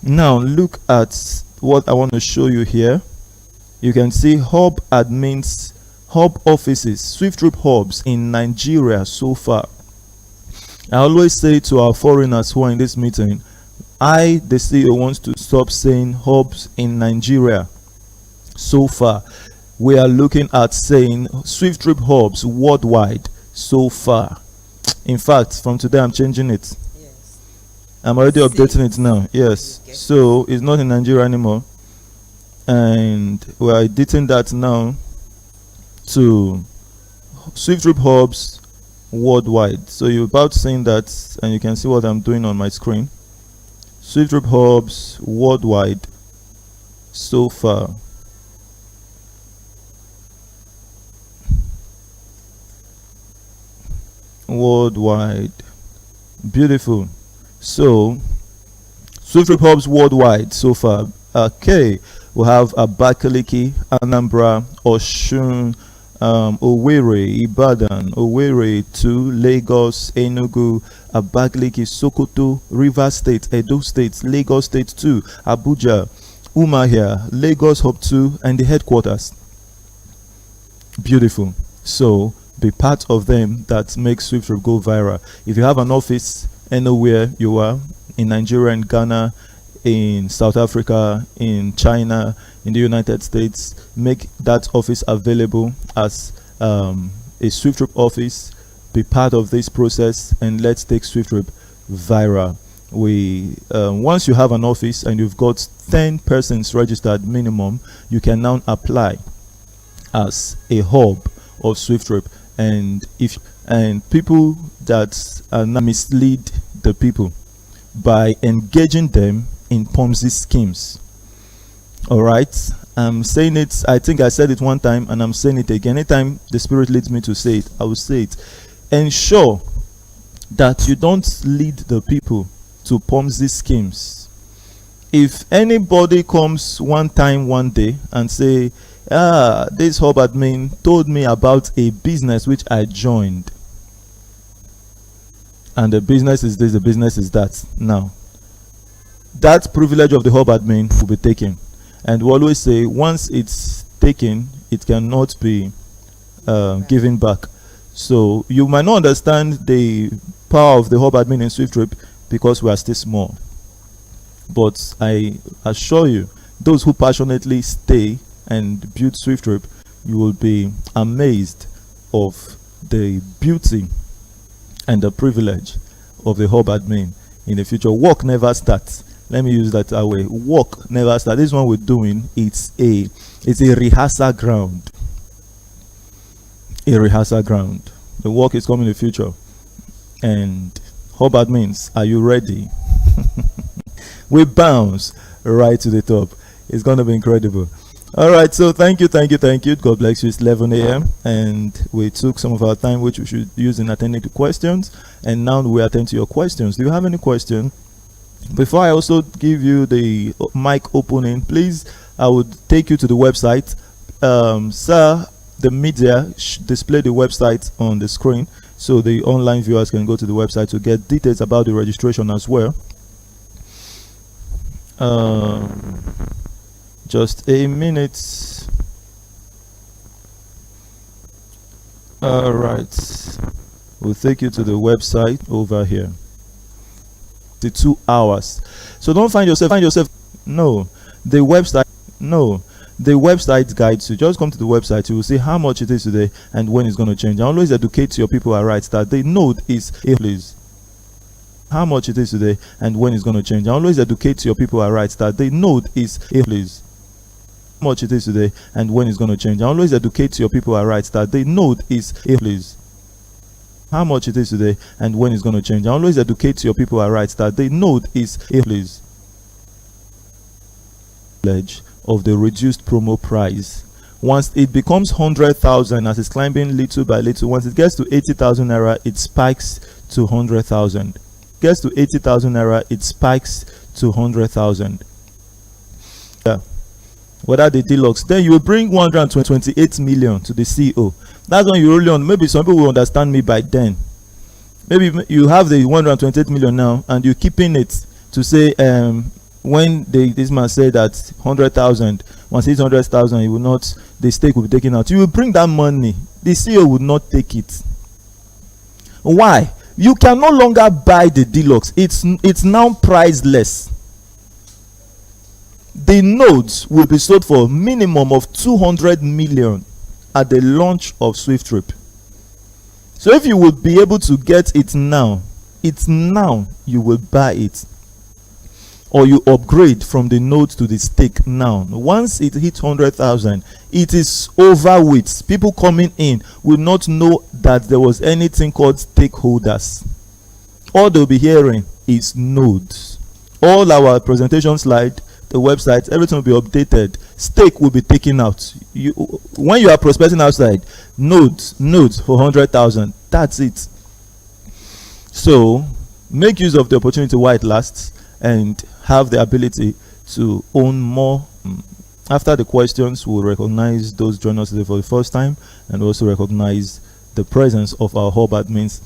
Speaker 3: Now look at what I want to show you here. You can see hub admins, hub offices, SWIFTtrip hubs in Nigeria so far. I always say to our foreigners who are in this meeting, the CEO, wants to stop saying hubs in Nigeria so far. We are looking at saying SWIFTtrip hubs worldwide so far. In fact, from today I'm changing it.
Speaker 6: Yes.
Speaker 3: I'm already updating it now. Yes.
Speaker 6: Okay.
Speaker 3: So it's not in Nigeria anymore. And we're editing that now to SWIFTtrip hubs worldwide. So you're about seeing that, and you can see what I'm doing on my screen. SWIFTtrip hubs worldwide so far. Worldwide. Beautiful. So SWIFTtrip hubs worldwide so far. Okay, we have Abakaliki, Anambra, Oshun, Owerri, Ibadan, Owerri 2, Lagos, Enugu, Abakaliki, Sokoto, Rivers State, Edo State, Lagos State 2, Abuja, Umuahia, Lagos Hub 2, and the headquarters. Beautiful. So be part of them that make SWIFTtrip go viral. If you have an office anywhere you are, in Nigeria, in Ghana, in South Africa, in China, in the United States, make that office available as a SWIFTtrip office. Be part of this process, and let's take SWIFTtrip viral. Once you have an office and you've got 10 persons registered minimum, you can now apply as a hub of SWIFTtrip. And people that are not mislead the people by engaging them in Ponzi schemes. All right, I'm saying it. I think I said it one time, and I'm saying it again. Anytime the Spirit leads me to say it, I will say it. Ensure that you don't lead the people to Ponzi schemes. If anybody comes one day and say, this hub admin told me about a business which I joined, and the business is this, the business is that. Now, that privilege of the hub admin will be taken, and we always say once it's taken, it cannot be given back. So you might not understand the power of the hub admin in SWIFTtrip because we are still small, but I assure you, those who passionately stay and build SWIFTtrip, you will be amazed of the beauty and the privilege of the hub admin in the future. Work never starts. Let me use that way. Work never starts. This one we're doing, it's a rehearsal ground. A rehearsal ground. The work is coming in the future. And hub admins, are you ready? We bounce right to the top. It's gonna be incredible. All right, so thank you. God bless you. It's 11 a.m. and we took some of our time which we should use in attending to questions, and now we attend to your questions. Do you have any question? Before I also give you the mic opening, please, I would take you to the website. Sir, the media display the website on the screen so the online viewers can go to the website to get details about the registration as well. Just a minute. All right, we'll take you to the website over here. The 2 hours. So don't find yourself no, the website guides you. Just come to the website, you will see how much it is today and when it's going to change. I always educate your people right that the node is a please. How much it is today and when it's going to change. I always educate your people right that the node is a please. How much it is today and when it's going to change. I always educate your people right that the node is a please. How much it is today and when it's going to change. I always educate your people right that the node is a please. Pledge of the reduced promo price. Once it becomes 100,000, as it's climbing little by little, once it gets to 80,000 naira, it spikes to 100,000. Gets to 80,000 naira, it spikes to 100,000. Yeah. Whether the deluxe, then you will bring 128 million to the CEO. That's when you really on. Maybe some people will understand me by then. Maybe you have the 128 million now, and you're keeping it to say, when this man said that 100,000, once it's 100,000, he will not, the stake will be taken out. You will bring that money. The CEO would not take it. Why? You can no longer buy the deluxe. It's now priceless. The nodes will be sold for a minimum of 200 million at the launch of SWIFTtrip. So if you would be able to get it now, you will buy it. Or you upgrade from the node to the stake now. Once it hits 100,000, it is over with. People coming in will not know that there was anything called stakeholders. All they'll be hearing is nodes. All our presentation slide, the website, everything will be updated. Stake will be taken out. When you are prospecting outside, nodes for 100,000. That's it. So make use of the opportunity while it lasts and have the ability to own more. After the questions, we'll recognize those joining us today for the first time and also recognize the presence of our hub admins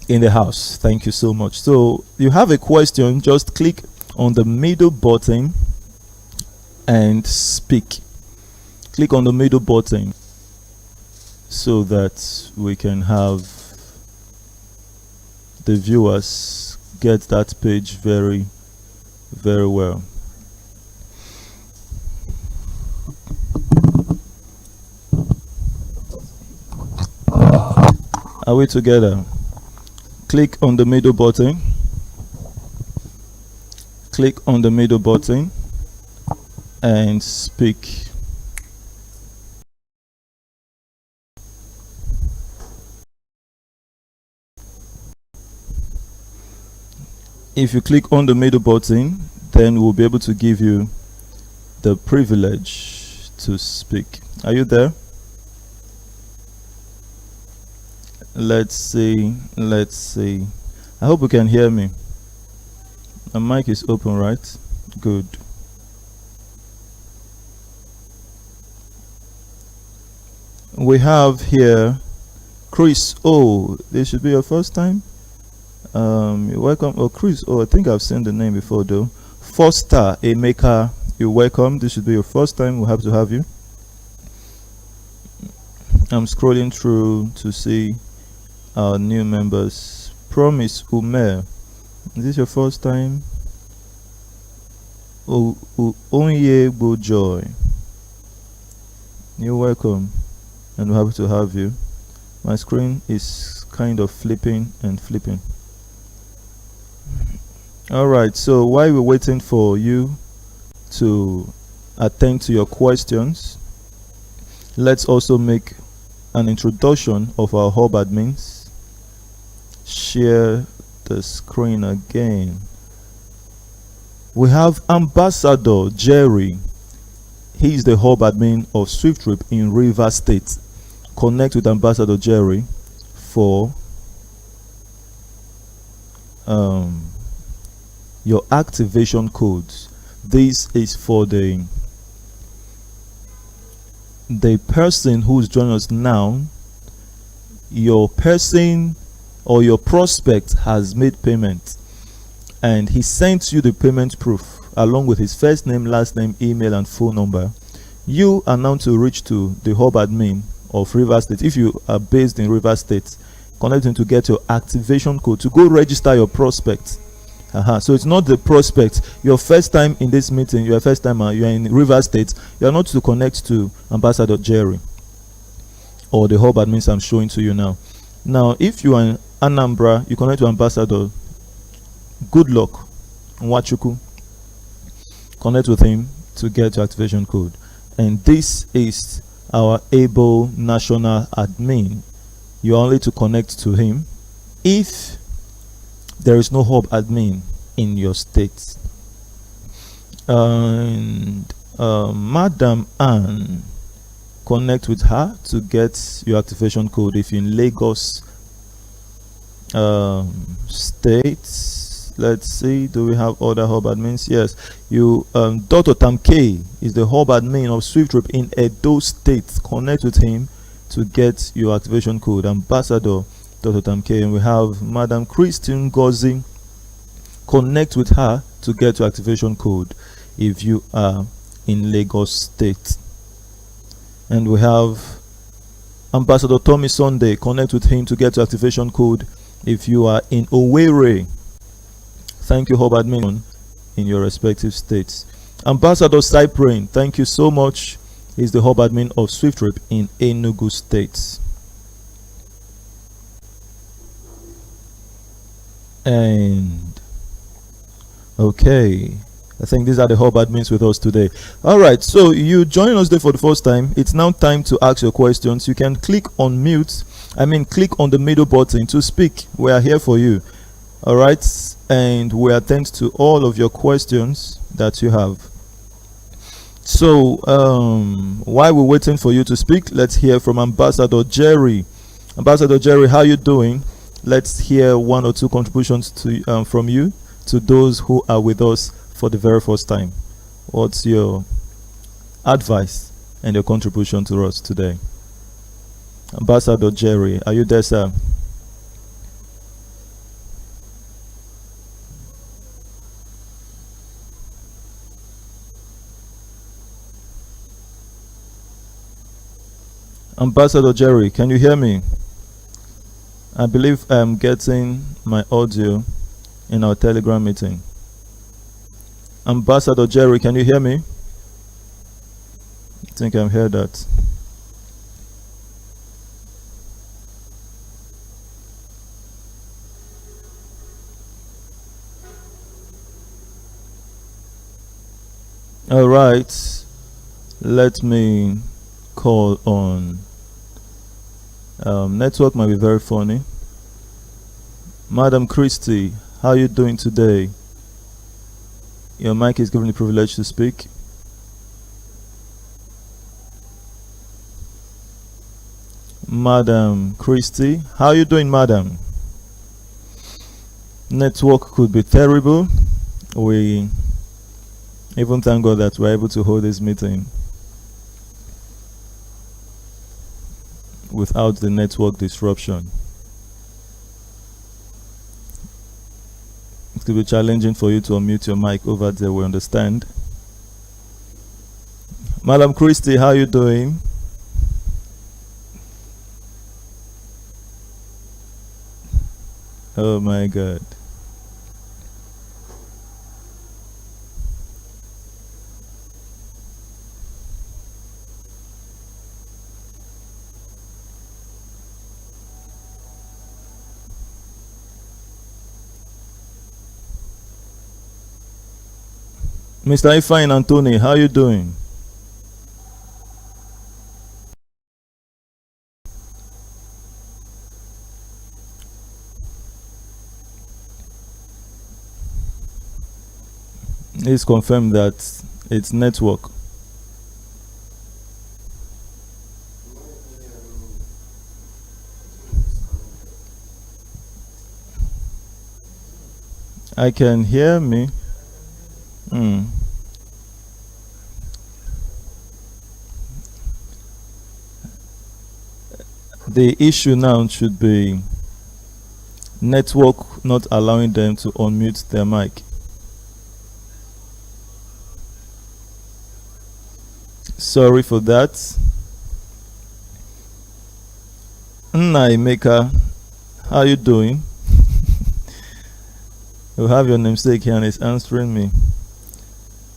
Speaker 3: in the house. Thank you so much. So you have a question, just click on the middle button and speak. Click on the middle button so that we can have the viewers get that page very well. Are we together? Click on the middle button. Click on the middle button and speak. If you click on the middle button, then we'll be able to give you the privilege to speak. Are you there? Let's see. I hope you can hear me. The mic is open, right? Good. We have here Chris. Oh, this should be your first time. You're welcome. Oh, Chris. Oh, I think I've seen the name before though. Foster Emeka, you're welcome. This should be your first time. We'll have to have you. I'm scrolling through to see our new members. Promise Umer, is this your first time? Onye Joy, you're welcome, and we're happy to have you. My screen is kind of flipping and flipping. Alright, so while we're waiting for you to attend to your questions, let's also make an introduction of our hub admins. Share the screen again. We have Ambassador Jerry. He is the hub admin of SWIFTtrip in Rivers State. Connect with Ambassador Jerry for your activation codes. This is for the person who's joining us now. Your person or your prospect has made payment, and he sent you the payment proof along with his first name, last name, email, and phone number. You are now to reach to the hub admin of Rivers State. If you are based in Rivers State, connect him to get your activation code to go register your prospect. So it's not the prospect. Your first time in this meeting, you're a first timer, you're in Rivers State, you're not to connect to Ambassador Jerry or the hub admins I'm showing to you now. Now, if you are in Anambra, you connect to Ambassador. Good luck. Nwachuku. Connect with him to get your activation code. And this is our able national admin. You are only to connect to him if there is no hub admin in your state. And Madam Ann, connect with her to get your activation code if you're in Lagos state. Let's see, do we have other hub admins? Yes, you Dr. Tamke is the hub admin of SWIFTtrip in Edo State. Connect with him to get your activation code. Ambassador Dr. Tamke. And we have Madam Christine Ngozi. Connect with her to get your activation code if you are in Lagos State. And we have Ambassador Tommy Sunday. Connect with him to get your activation code if you are in Owerri. Thank you, hub admin, in your respective states. Ambassador Cyprian, thank you so much. He's the hub admin of SWIFTtrip in Enugu State. And okay, I think these are the hub admins with us today. All right, so you join us there for the first time. It's now time to ask your questions. You can click on mute. Click on the middle button to speak. We are here for you. All right, and we attend to all of your questions that you have. So while we're waiting for you to speak, let's hear from Ambassador Jerry. Ambassador Jerry, how you doing? Let's hear one or two contributions to from you to those who are with us for the very first time. What's your advice and your contribution to us today? Ambassador Jerry, are you there, sir? Ambassador Jerry, can you hear me? I believe I'm getting my audio in our Telegram meeting. Ambassador Jerry, can you hear me? I think I'm heard that. All right, let me call on. Network might be very funny. Madam Christie, how are you doing today? Your mic is given the privilege to speak. Madam Christie, how are you doing, madam? Network could be terrible. We even thank God that we're able to hold this meeting without the network disruption. It could be challenging for you to unmute your mic over there, we understand. Madam Christie, how are you doing? Oh my God. Mr. Ifeanyi Anthony, how you doing? It's confirmed that it's network. I can hear me. The issue now should be network not allowing them to unmute their mic. Sorry for that. Nnaemeka, how you doing? You have your namesake here and it's answering me.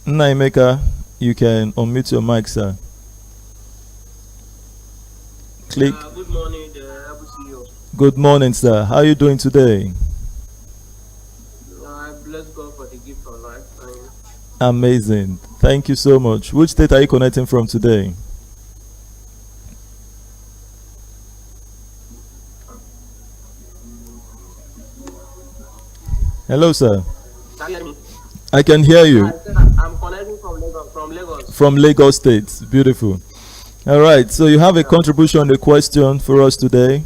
Speaker 3: Nnaemeka, you can unmute your mic, sir. Click.
Speaker 7: Good morning, the CEO.
Speaker 3: Good morning, sir. How are you doing today?
Speaker 7: I bless God for the gift of life.
Speaker 3: Amazing. Thank you so much. Which state are you connecting from today? Hello, sir.
Speaker 7: Can you hear me?
Speaker 3: I can hear you.
Speaker 7: I said I'm connecting from Lagos.
Speaker 3: From Lagos State. Beautiful. All right. So you have a contribution, a question for us today?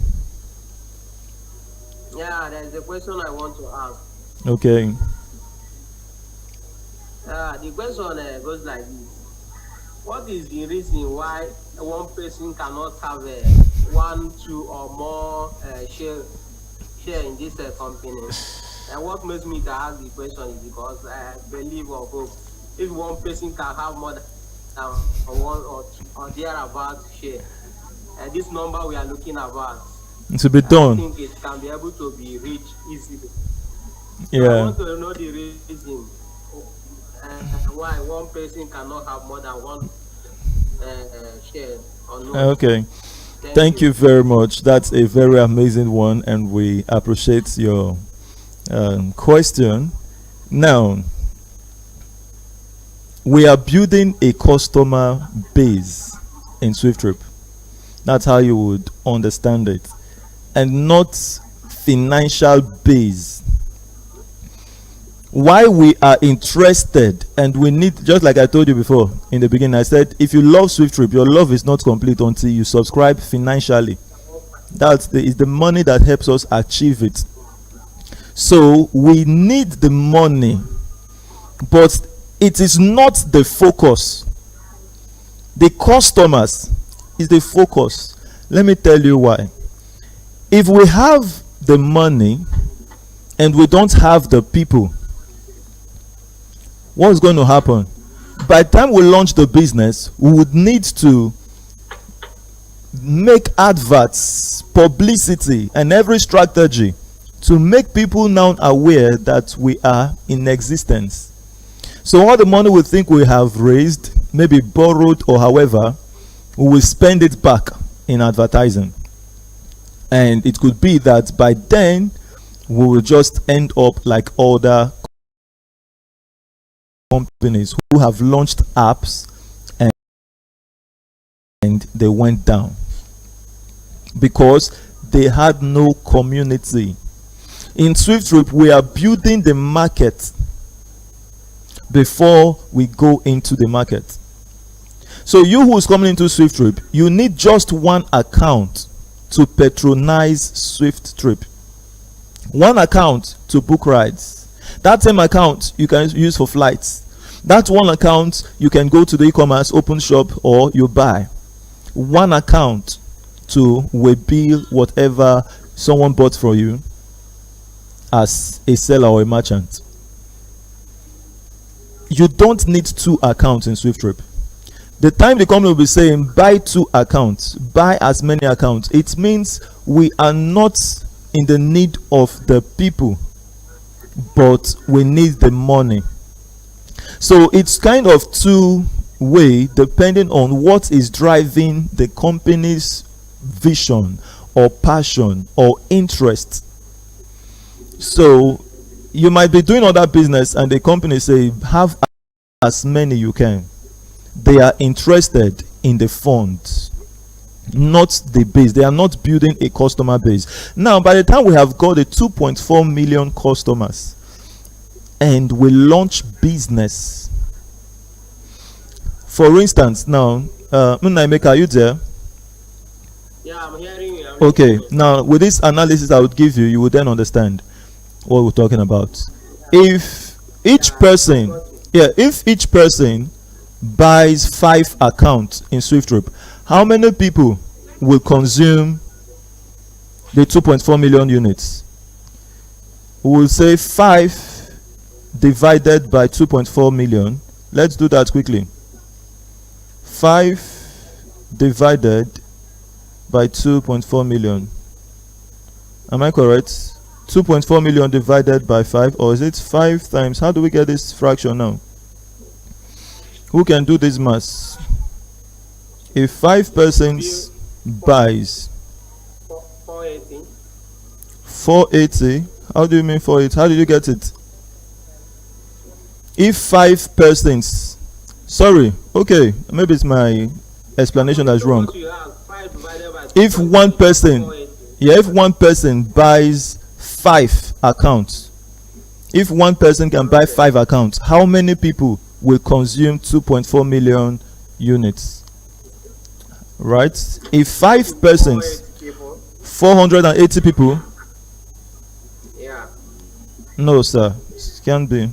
Speaker 7: Yeah, there's a question I want to ask.
Speaker 3: Okay.
Speaker 7: The question goes like this. What is the reason why one person cannot have one, two, or more share in this company? And what makes me to ask the question is because I believe or hope if one person can have more than one or thereabout share, this number we are looking about,
Speaker 3: To be done.
Speaker 7: I think it can be able to be reached easily.
Speaker 3: Yeah.
Speaker 7: So I want to know the reason why one person cannot have more than one share or no.
Speaker 3: Okay. Thank you very much. That's a very amazing one, and we appreciate your question. Now, we are building a customer base in SWIFTtrip. That's how you would understand it, and not financial base. Why we are interested, and we need, just like I told you before in the beginning, I said if you love SWIFTtrip, your love is not complete until you subscribe financially. Is the money that helps us achieve it. So we need the money, but it is not the focus. The customers is the focus. Let me tell you why. If we have the money and we don't have the people, what's going to happen? By the time we launch the business, we would need to make adverts, publicity, and every strategy to make people now aware that we are in existence. So all the money we think we have raised, maybe borrowed or however, we will spend it back in advertising. And it could be that by then we will just end up like other companies who have launched apps and they went down because they had no community. In SWIFTtrip, we are building the market before we go into the market. So you who is coming into SWIFTtrip, you need just one account to patronize SWIFTtrip. One account to book rides. That same account you can use for flights. That one account you can go to the e-commerce, open shop, or you buy. One account to bill whatever someone bought for you as a seller or a merchant. You don't need two accounts in SWIFTtrip. The time the company will be saying buy two accounts, buy as many accounts, it means we are not in the need of the people, but we need the money. So it's kind of two-way depending on what is driving the company's vision or passion or interest. So you might be doing other business and the company say have as many you can. They are interested in the fund, not the base. They are not building a customer base. Now, by the time we have got a 2.4 million customers and we launch business, for instance, now, Munaimeka, are you there?
Speaker 7: Yeah, I'm hearing you.
Speaker 3: Okay, now with this analysis I would give you, you would then understand what we're talking about. If each person, if each person buys 5 accounts in SWIFTtrip, how many people will consume the 2.4 million units? We will say 5 divided by 2.4 million. Let's do that quickly. 5 divided by 2.4 million. Am I correct? 2.4 million divided by 5, or is it 5 times? How do we get this fraction now? Who can do this maths? If 5 persons buys
Speaker 7: 480.
Speaker 3: 480, how do you mean 480? How did you get it? If 5 persons, sorry, okay, maybe it's my explanation that's wrong. If one person, if one person buys 5 accounts, if one person can buy 5 accounts, how many people will consume 2.4 million units? Right? If 5 persons, 480 people.
Speaker 7: Yeah.
Speaker 3: No, sir, it can't be.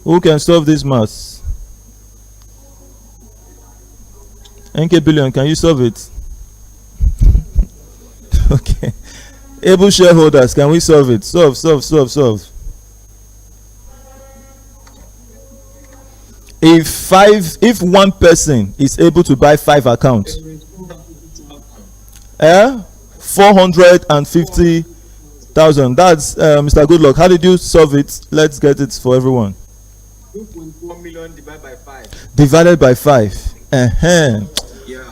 Speaker 3: Who can solve this maths? NK Billion, can you solve it? Okay. Able shareholders, can we solve it? Solve. If one person is able to buy 5 accounts, 450,000. That's Mr. Goodluck. How did you solve it? Let's get it for everyone.
Speaker 2: 2.4 million divided by 5.
Speaker 3: Divided by 5.
Speaker 2: Yeah.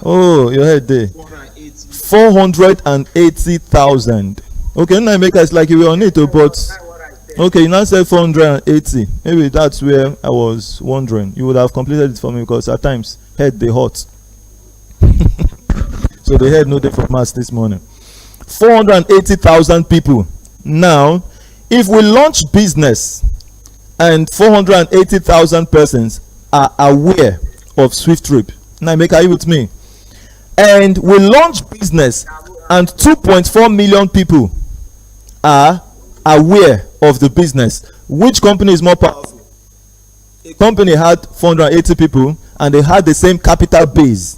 Speaker 3: Oh, your head there. 480,000. Okay, now make us like you were on it, but okay, you now said 480. Maybe that's where I was wondering. You would have completed it for me, because at times head they hot. So the head no day for mass this morning. 480,000 people. Now, if we launch business and 480,000 persons are aware of SWIFTtrip, now make are you with me? And we launch business and 2.4 million people are aware of the business. Which company is more powerful? A company had 480 people and they had the same capital base.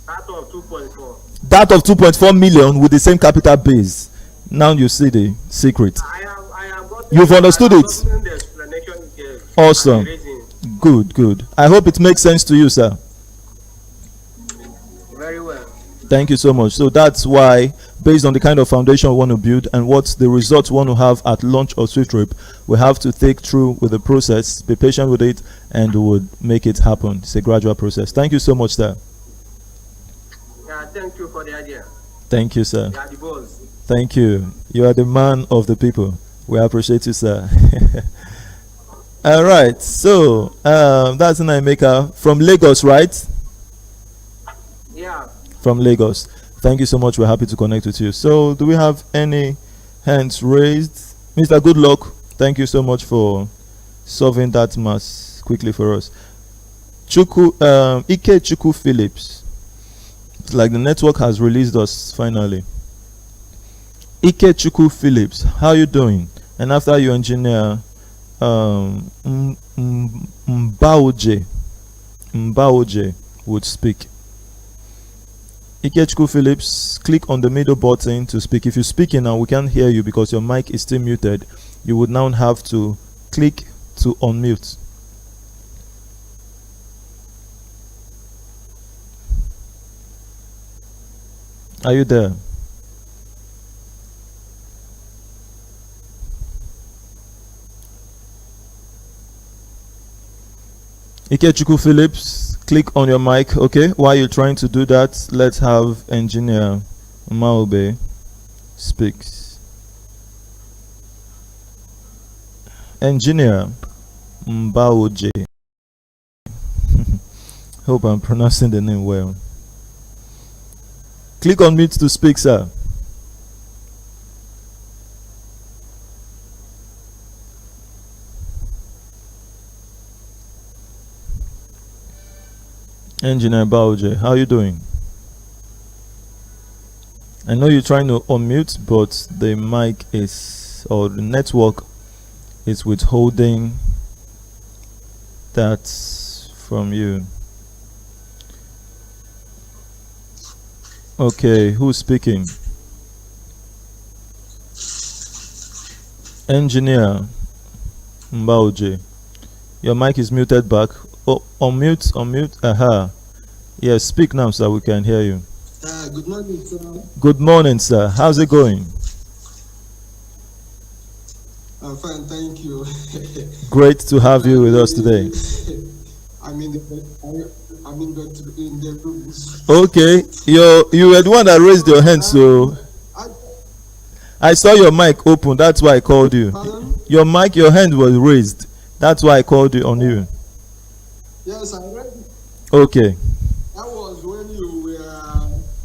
Speaker 7: That of 2.4.
Speaker 3: That of 2.4 million with the same capital base. Now you see the secret.
Speaker 7: I have got
Speaker 3: You've understood it.
Speaker 7: the explanation you gave.
Speaker 3: Awesome.
Speaker 7: And the reason.
Speaker 3: Good. I hope it makes sense to you, sir.
Speaker 7: Very well.
Speaker 3: Thank you so much. So that's why, based on the kind of foundation we want to build and what the results we want to have at launch of SWIFTtrip, we have to take through with the process, be patient with it, and we would make it happen. It's a gradual process. Thank you so much, sir.
Speaker 7: Yeah, thank you for the idea.
Speaker 3: Thank you, sir.
Speaker 7: You are the boss.
Speaker 3: Thank you. You are the man of the people. We appreciate you, sir. All right. So that's Naimeka from Lagos, right?
Speaker 7: Yeah.
Speaker 3: From Lagos. Thank you so much. We're happy to connect with you. So do we have any hands raised? Mr. Goodluck, thank you so much for solving that mass quickly for us. Ike Chuku Phillips. It's like the network has released us finally. Ike Chuku Phillips, how you doing? And after you engineer Mbaoje would speak. Ike Chuku Phillips, click on the middle button to speak. If you're speaking now, we can't hear you because your mic is still muted. You would now have to click to unmute. Are you there? Ike Chuku Phillips, click on your mic. Okay, while you're trying to do that, let's have engineer Maobe speaks. Engineer Mbaoje. Hope I'm pronouncing the name well. Click on mute to speak, sir. Engineer Baoje, how are you doing? I know you're trying to unmute, but the mic is, or the network is withholding that from you. Okay, who's speaking? Engineer Mbaoje, your mic is muted back. Oh, unmute. Aha. Yes, speak now, sir. We can hear you.
Speaker 8: Good morning, sir.
Speaker 3: Good morning, sir. How's it going?
Speaker 8: I'm fine, thank you.
Speaker 3: Great to have you with us today.
Speaker 8: I'm in the rooms.
Speaker 3: Okay, you were the one that raised your hand, so I saw your mic open. That's why I called you.
Speaker 8: Pardon?
Speaker 3: Your hand was raised. That's why I called you on you.
Speaker 8: Yes, I read.
Speaker 3: Okay.
Speaker 8: That was when you were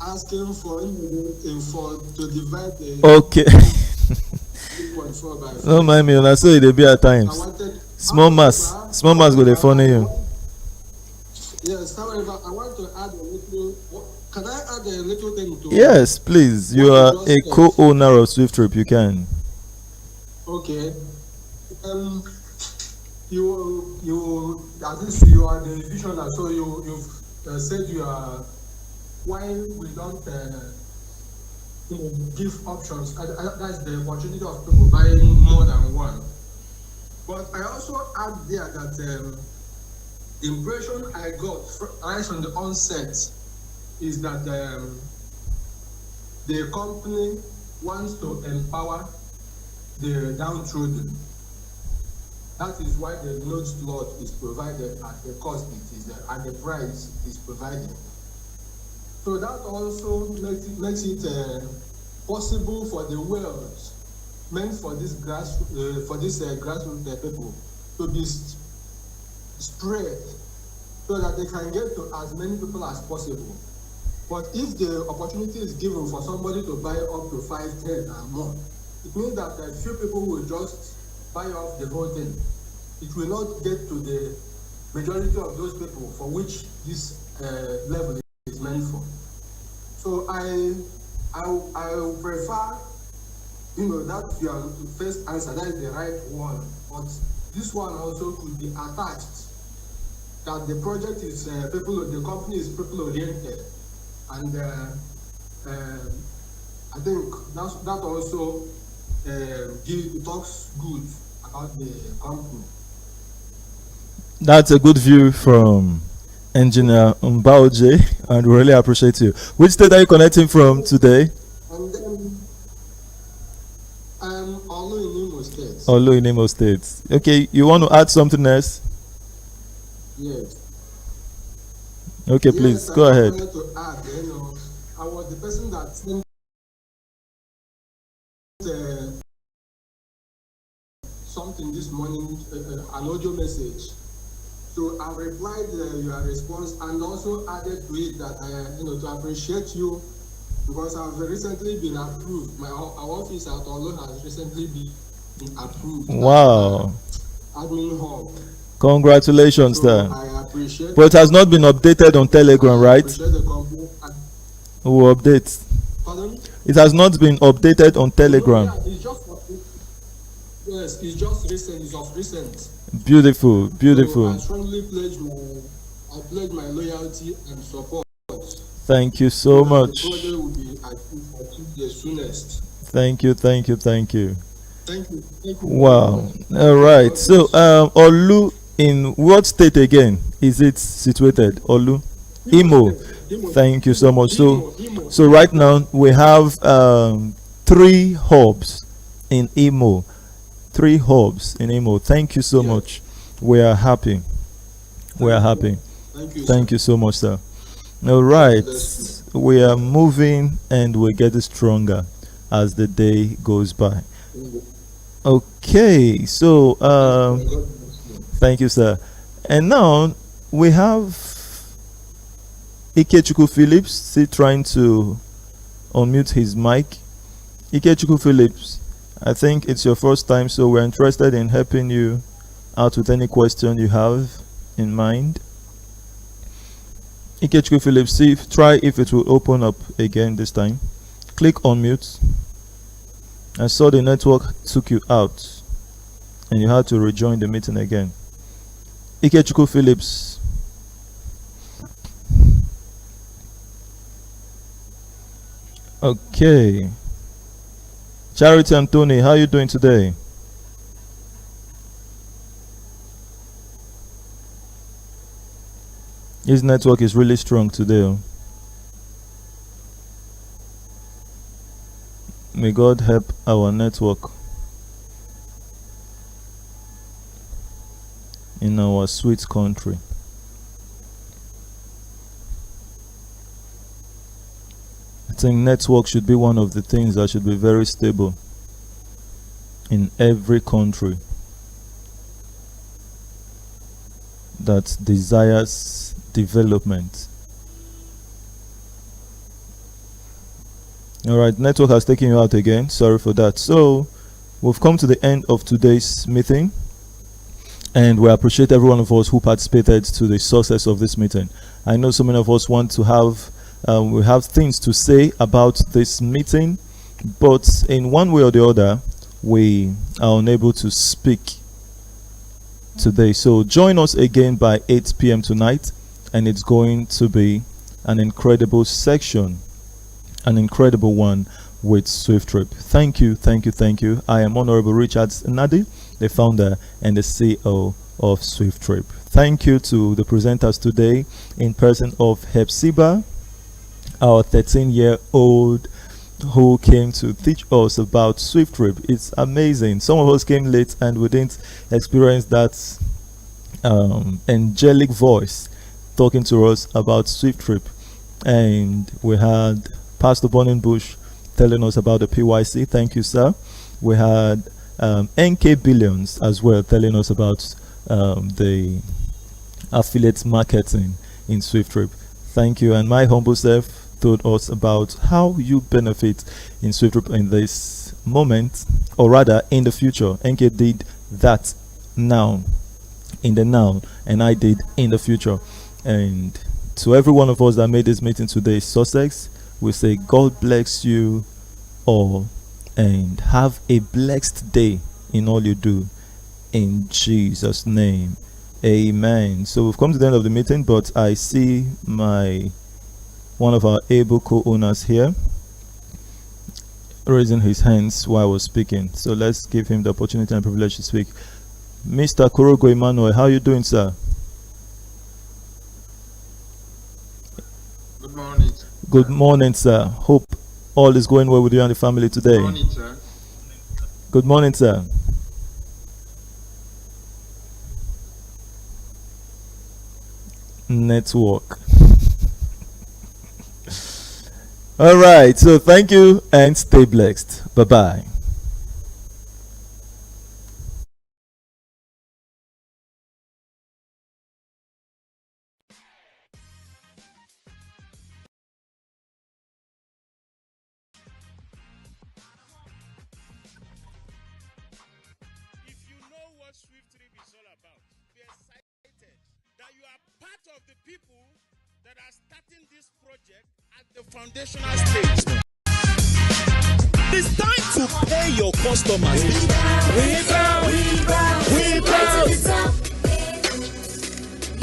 Speaker 8: asking for to divide the
Speaker 3: Okay.
Speaker 8: 3.4 by 4.
Speaker 3: No mind me, I saw it be at times. Small mass go dey funny you.
Speaker 8: Yes, however, I want to add a little. Can I add a little thing to?
Speaker 3: Yes, please. You are a co-owner of SWIFTtrip. You can.
Speaker 8: Okay. You at least you are the visionary, so you've said you are why we don't give options. That's the opportunity of people buying more than one. But I also add there that the impression I got right from the onset is that the company wants to empower the downtrodden. That is why the note slot is provided at the cost it is, at the price it is provided. So that also makes it possible for the wealth meant for this grassroots people to be spread so that they can get to as many people as possible. But if the opportunity is given for somebody to buy up to 5, 10 and more, it means that a few people will just buy off the whole thing. It will not get to the majority of those people for which this level is meant for. So I will prefer, that your first answer, that is the right one. But this one also could be attached, that the project is the company is people oriented, and I think that also talks good about the company.
Speaker 3: That's a good view from Engineer Mbaoje, and we really appreciate you. Which state are you connecting from today?
Speaker 8: And then Olu in Imo State.
Speaker 3: Olu in Imo State. Okay, you want to add something else?
Speaker 8: Yes.
Speaker 3: Okay, please go ahead.
Speaker 8: I wanted to add, I was the person that sent something this morning, an audio message. So I replied your response and also added to it that to appreciate you because I've recently been approved. Our office at Olo has recently been approved.
Speaker 3: Wow.
Speaker 8: Admin hub.
Speaker 3: Congratulations,
Speaker 8: So
Speaker 3: sir.
Speaker 8: I appreciate.
Speaker 3: But it has not been updated on Telegram,
Speaker 8: I
Speaker 3: right?
Speaker 8: appreciate the company.
Speaker 3: We'll update.
Speaker 8: Pardon?
Speaker 3: It has not been updated on Telegram.
Speaker 8: Yeah, it's just recent. It's of recent.
Speaker 3: Beautiful, beautiful.
Speaker 8: So I strongly pledge my loyalty and support.
Speaker 3: Thank you so much.
Speaker 8: The project will be achieved the soonest.
Speaker 3: Thank you.
Speaker 8: Thank you.
Speaker 3: Thank you. Wow. All right. So, Olu, in what state again is it situated? Olu? Imo. Thank you so much. So right now we have 3 hubs in Imo. 3 hubs in Imo. Thank you so much. We are happy. Thank you so much, sir. All right. We are moving and we're getting stronger as the day goes by. Okay, so thank you, sir. And now we have Ikechukwu Phillips still trying to unmute his mic. Ikechukwu Phillips, I think it's your first time, so we're interested in helping you out with any question you have in mind. Ikechukwu Phillips, try if it will open up again this time. Click on mute. I saw the network took you out and you had to rejoin the meeting again. Ikechukwu Phillips. Okay. Charity Anthony, how are you doing today? His network is really strong today. May God help our network in our sweet country. I think network should be one of the things that should be very stable in every country that desires development. All right, network has taken you out again. Sorry for that. So we've come to the end of today's meeting, and we appreciate every one of us who participated to the success of this meeting. I know so many of us want to have we have things to say about this meeting, but in one way or the other we are unable to speak today. So join us again by 8 p.m. tonight, and it's going to be an incredible section, an incredible one with SWIFTtrip. Thank you, thank you, thank you. I am Honorable Richard Nadi, the founder and the CEO of SWIFTtrip. Thank you to the presenters today, in person of Hepzibah, our 13-year-old who came to teach us about SWIFTtrip. It's amazing. Some of us came late and we didn't experience that angelic voice talking to us about SWIFTtrip. And we had Pastor Bush telling us about the PYC. Thank you, sir. We had NK Billions as well telling us about the affiliate marketing in SWIFTtrip. Thank you. And my humble self told us about how you benefit in SWIFTtrip in this moment, or rather in the future. NK did that now, in the now, and I did in the future. And to every one of us that made this meeting today success, we say God bless you all and have a blessed day in all you do, in Jesus' name, amen. So we've come to the end of the meeting, but I see one of our able co-owners here raising his hands while I was speaking, so let's give him the opportunity and privilege to speak. Mr. Korogo Emmanuel, how are you doing, sir?
Speaker 9: Good morning.
Speaker 3: Good morning, sir. Hope all is going well with you and the family today.
Speaker 9: Good morning, sir.
Speaker 3: Good morning, sir. Network. All right, so thank you and stay blessed. Bye-bye.
Speaker 1: If you know what SWIFTtrip is all about, be excited that you are part of the people that are starting this project at the foundational stage.
Speaker 2: It's time to pay your customers.
Speaker 10: We bow, we bow, we bow, we bow.